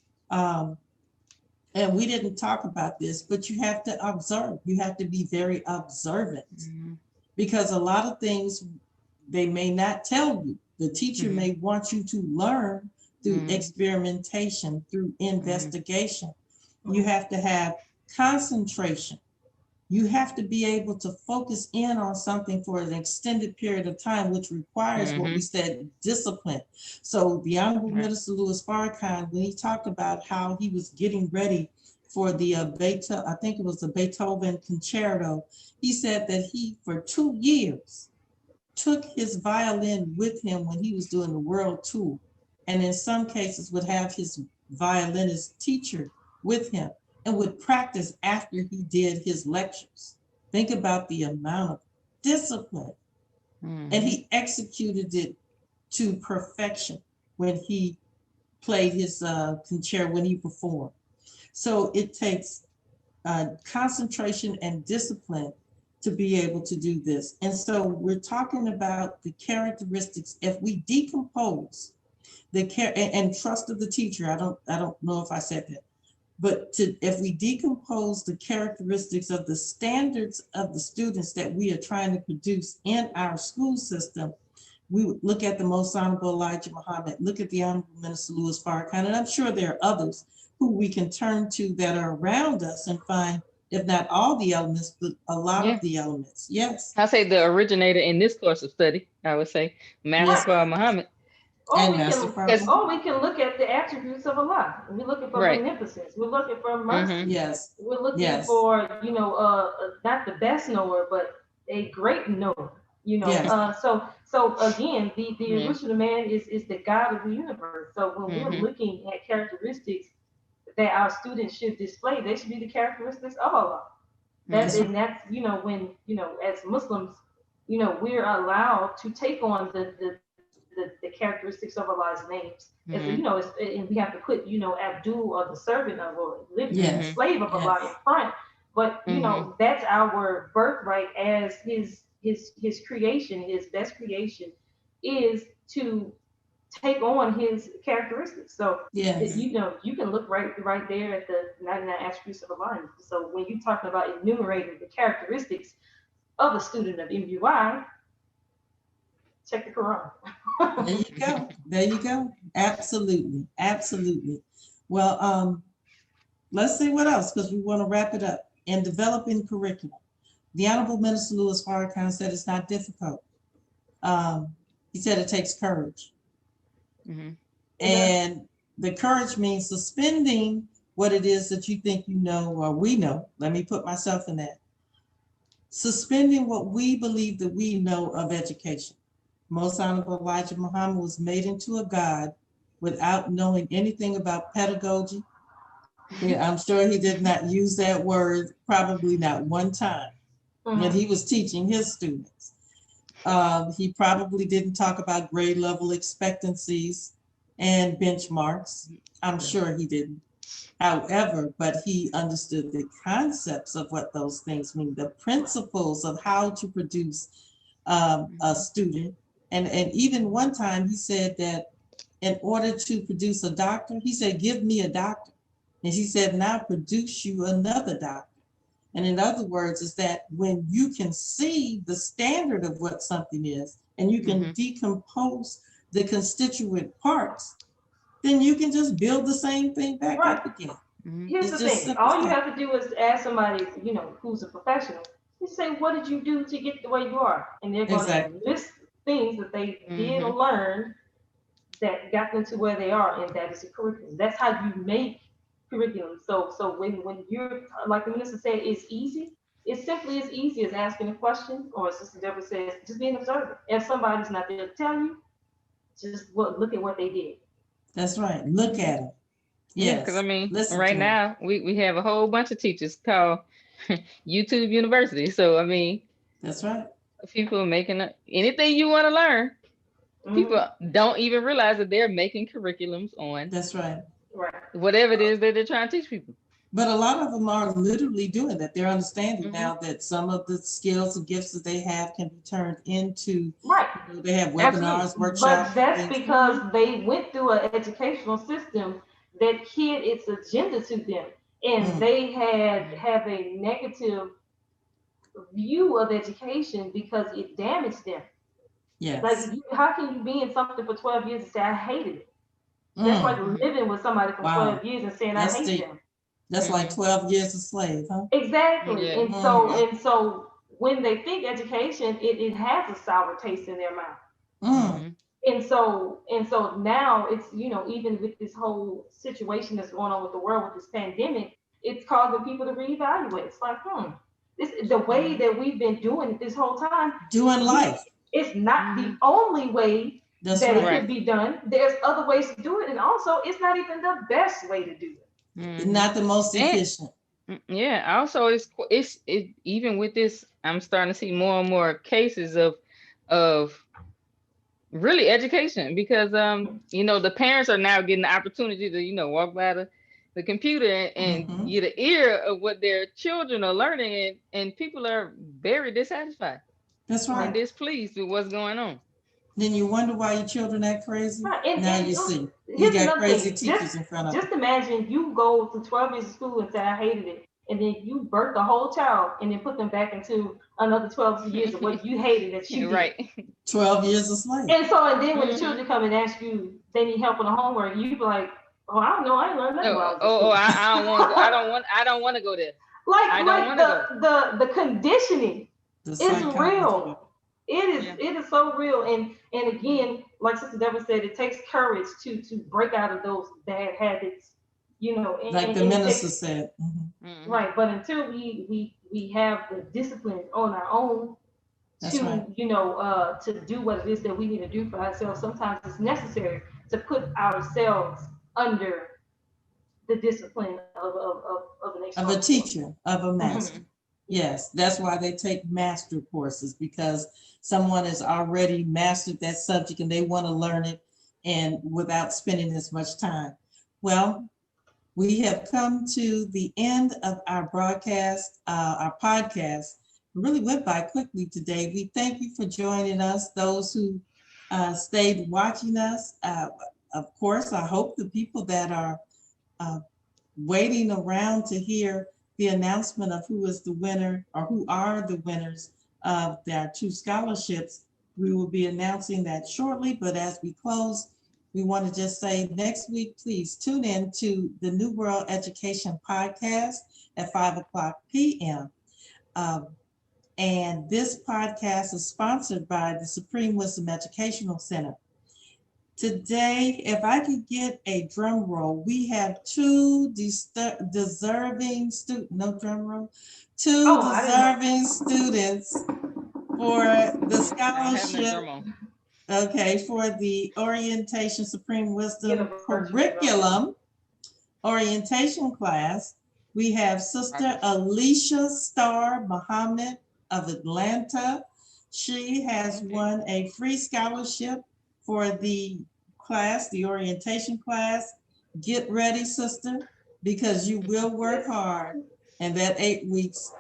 And we didn't talk about this, but you have to observe. You have to be very observant because a lot of things they may not tell you. The teacher may want you to learn through experimentation, through investigation. You have to have concentration. You have to be able to focus in on something for an extended period of time, which requires what we said, discipline. So the Honorable Minister Louis Farrakhan, when he talked about how he was getting ready for the I think it was the Beethoven Concerto, he said that he, for 2 years, took his violin with him when he was doing the world tour. And in some cases would have his violinist teacher with him and would practice after he did his lectures. Think about the amount of discipline. And he executed it to perfection when he played his concerto, when he performed. So it takes concentration and discipline to be able to do this. And so we're talking about the characteristics. If we decompose the care and trust of the teacher, I don't know if I said that, but if we decompose the characteristics of the standards of the students that we are trying to produce in our school system, we would look at the Most Honorable Elijah Muhammad, look at the Honorable Minister Louis Farrakhan, and I'm sure there are others who we can turn to that are around us and find, if not all the elements, but a lot of the elements. Yes. I say the originator in this course of study, I would say, Master Muhammad. And we can look at the attributes of Allah. We're looking for beneficence. We're looking for mercy. Yes. We're looking for, not the best knower, but a great knower. So again, the original man is the God of the universe. So when we're looking at characteristics that our students should display, they should be the characteristics of Allah. That's when, as Muslims, we're allowed to take on the characteristics of Allah's names. And we have to put, Abdul, or the servant of, or living slave of Allah in front. But that's our birthright as his creation, his best creation, is to take on his characteristics. So you can look right there at the 99 attributes of Allah. So when you're talking about enumerating the characteristics of a student of MUI, check the Qur'an. There you go. Absolutely. Well, let's see what else, because we want to wrap it up. In developing curriculum, the Honorable Minister Louis Farrakhan said it's not difficult. He said it takes courage. And the courage means suspending what it is that you think you know, or we know. Let me put myself in that. Suspending what we believe that we know of education. Most Honorable Elijah Muhammad was made into a god without knowing anything about pedagogy. I'm sure he did not use that word, probably not one time when he was teaching his students. He probably didn't talk about grade level expectancies and benchmarks. I'm sure he didn't. However, but he understood the concepts of what those things mean, the principles of how to produce a student. And even one time he said that in order to produce a doctor, he said, give me a doctor. And he said, now produce you another doctor. And in other words, is that when you can see the standard of what something is, and you can decompose the constituent parts, then you can just build the same thing back up again. Here's the thing. All you have to do is ask somebody, who's a professional. You say, what did you do to get the way you are? And they're going to list things that they did or learned that got them to where they are, and that is a curriculum. That's how you make curriculum. So when you're, like the minister said, it's easy. It's simply as easy as asking a question, or as Sister Deborah says, just being observant. If somebody's not there to tell you, just look at what they did. That's right. Look at it. Yes. Because right now we have a whole bunch of teachers called YouTube University. So that's right. People making anything you want to learn. People don't even realize that they're making curriculums on. That's right. Whatever it is that they're trying to teach people. But a lot of them are literally doing that. They're understanding now that some of the skills and gifts that they have can be turned into, they have webinars, workshops. But that's because they went through an educational system that hid its agenda to them. and they have a negative view of education because it damaged them. Like, Yes. how can you be in something for 12 years and say, I hated it? That's like living with somebody for Wow. 12 years and saying, I That's hate deep. them. That's like 12 years a slave, huh? Exactly. Yeah. And so when they think education, it has a sour taste in their mouth. Mm. And so now it's, even with this whole situation that's going on with the world with this pandemic, it's causing people to reevaluate. It's like, this the way that we've been doing it this whole time. Doing life. It's not the only way That's that it right. could be done. There's other ways to do it, and also it's not even the best way to do it. Not the most efficient. Yeah, also it's even with this, I'm starting to see more and more cases of really education, because the parents are now getting the opportunity to walk by the computer and get an ear of what their children are learning, and people are very dissatisfied. That's right. And displeased with what's going on. Then you wonder why your children act crazy. Right. And now you see. You Here's got another crazy thing. teachers in front of you. Just imagine you go to 12 years of school and say, I hated it. And then you birth the whole child and then put them back into another 12 years of what you hated that you did. Right. 12 years of slave. And then when the children come and ask you, they need help with the homework, you be like, oh, I don't know, I ain't learned nothing while I was at school. I don't want to go. I don't want to go there. Like the conditioning is real. Yeah. It is so real. And again, like Sister Deborah said, it takes courage to break out of those bad habits, like the minister said. Right. But until we have the discipline on our own to do what it is that we need to do for ourselves, sometimes it's necessary to put ourselves under the discipline of a teacher, of a master. Yes, that's why they take master courses, because someone has already mastered that subject and they want to learn it and without spending as much time. Well, we have come to the end of our broadcast, our podcast. It really went by quickly today. We thank you for joining us, those who stayed watching us. Of course, I hope the people that are waiting around to hear the announcement of who is the winner or who are the winners of their 2 scholarships. We will be announcing that shortly, but as we close, we want to just say next week, please tune in to the New World Education Podcast at 5:00 p.m. And this podcast is sponsored by the Supreme Wisdom Educational Center. Today, if I could get a drum roll, we have 2 deserving students, no drum roll, 2 deserving students for the scholarship. Okay, for the orientation Supreme Wisdom curriculum orientation class. We have Sister Alicia Starr Muhammad of Atlanta. She has won a free scholarship for the class, the orientation class. Get ready, sister, because you will work hard in that 8 weeks,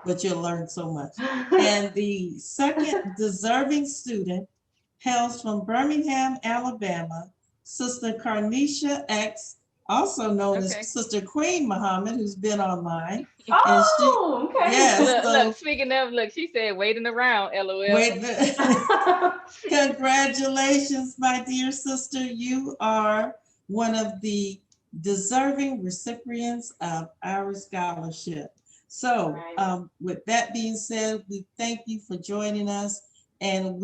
but you'll learn so much. And the second deserving student hails from Birmingham, Alabama, Sister Carnisha X, also known as Sister Queen Muhammad, who's been online. Oh, okay. Yes. Look, speaking of, she said, waiting around, LOL. Congratulations, my dear sister. You are one of the deserving recipients of our scholarship. So with that being said, we thank you for joining us. And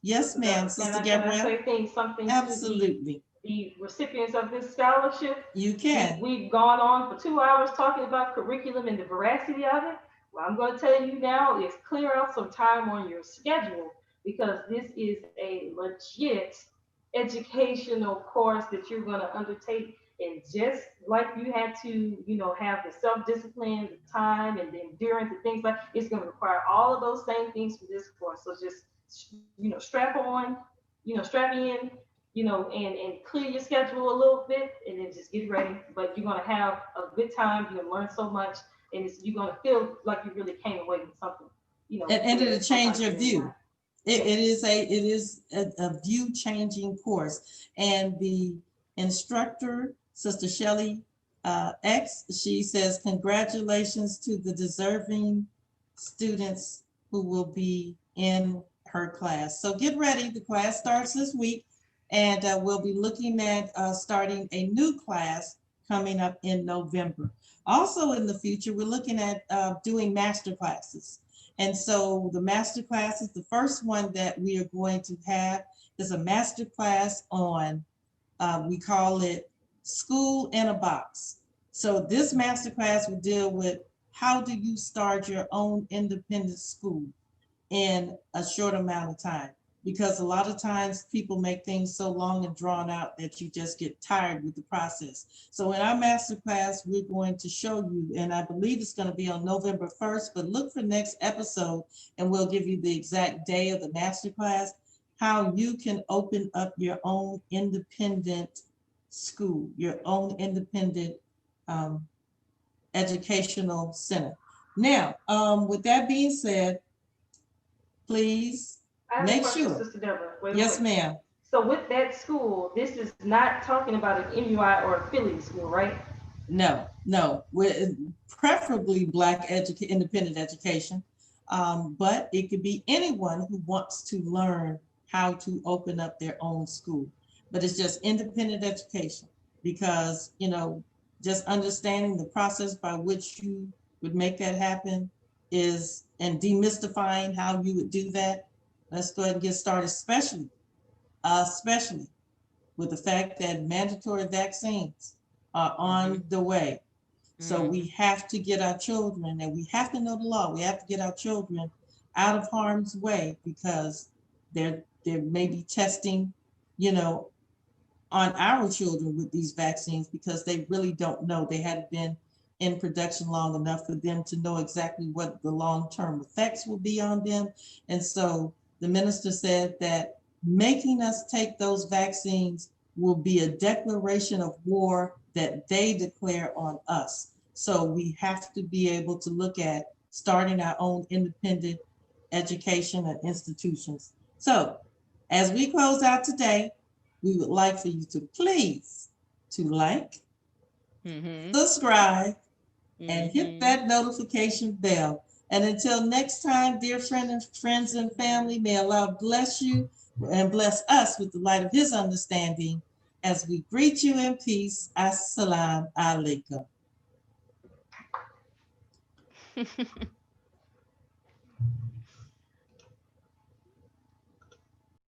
yes, ma'am, Sister Gabrielle. Can I say something? Absolutely. The recipients of this scholarship. You can. We've gone on for 2 hours talking about curriculum and the veracity of it. Well, I'm going to tell you now is clear out some time on your schedule, because this is a legit educational course that you're going to undertake. And just like you had to, have the self-discipline, the time, and the endurance and things like, it's going to require all of those same things for this course. So just, strap on, strap in, and clear your schedule a little bit, and then just get ready. But you're going to have a good time. You're going to learn so much, and you're going to feel like you really came away with something, And it'll change your view. It is a view changing course. And the instructor, Sister Shelley X, she says, congratulations to the deserving students who will be in her class. So get ready, the class starts this week, and we'll be looking at starting a new class coming up in November. Also in the future, we're looking at doing master classes. And so the master classes, the first one that we are going to have is a master class on, we call it School in a Box. So this master class will deal with how do you start your own independent school in a short amount of time, because a lot of times people make things so long and drawn out that you just get tired with the process. So in our master class, we're going to show you, and I believe it's going to be on November 1st, but look for next episode and we'll give you the exact day of the master class, how you can open up your own independent school, your own independent educational center. Now, with that being said, please I have a make question, sure. Sister Deborah. Yes, ma'am. So with that school, this is not talking about an MUI or affiliate school, right? No, no. We're preferably Black independent education, but it could be anyone who wants to learn how to open up their own school. But it's just independent education because, just understanding the process by which you would make that happen is, and demystifying how you would do that. Let's go ahead and get started, especially with the fact that mandatory vaccines are on the way. So we have to get our children, and we have to know the law. We have to get our children out of harm's way because there may be testing, on our children with these vaccines because they really don't know. They hadn't been in production long enough for them to know exactly what the long-term effects will be on them. And so the minister said that making us take those vaccines will be a declaration of war that they declare on us. So we have to be able to look at starting our own independent education and institutions. So as we close out today, we would like for you to please to like, subscribe, and hit that notification bell. And until next time, dear friends and family, may Allah bless you and bless us with the light of his understanding as we greet you in peace. Assalamu alaikum.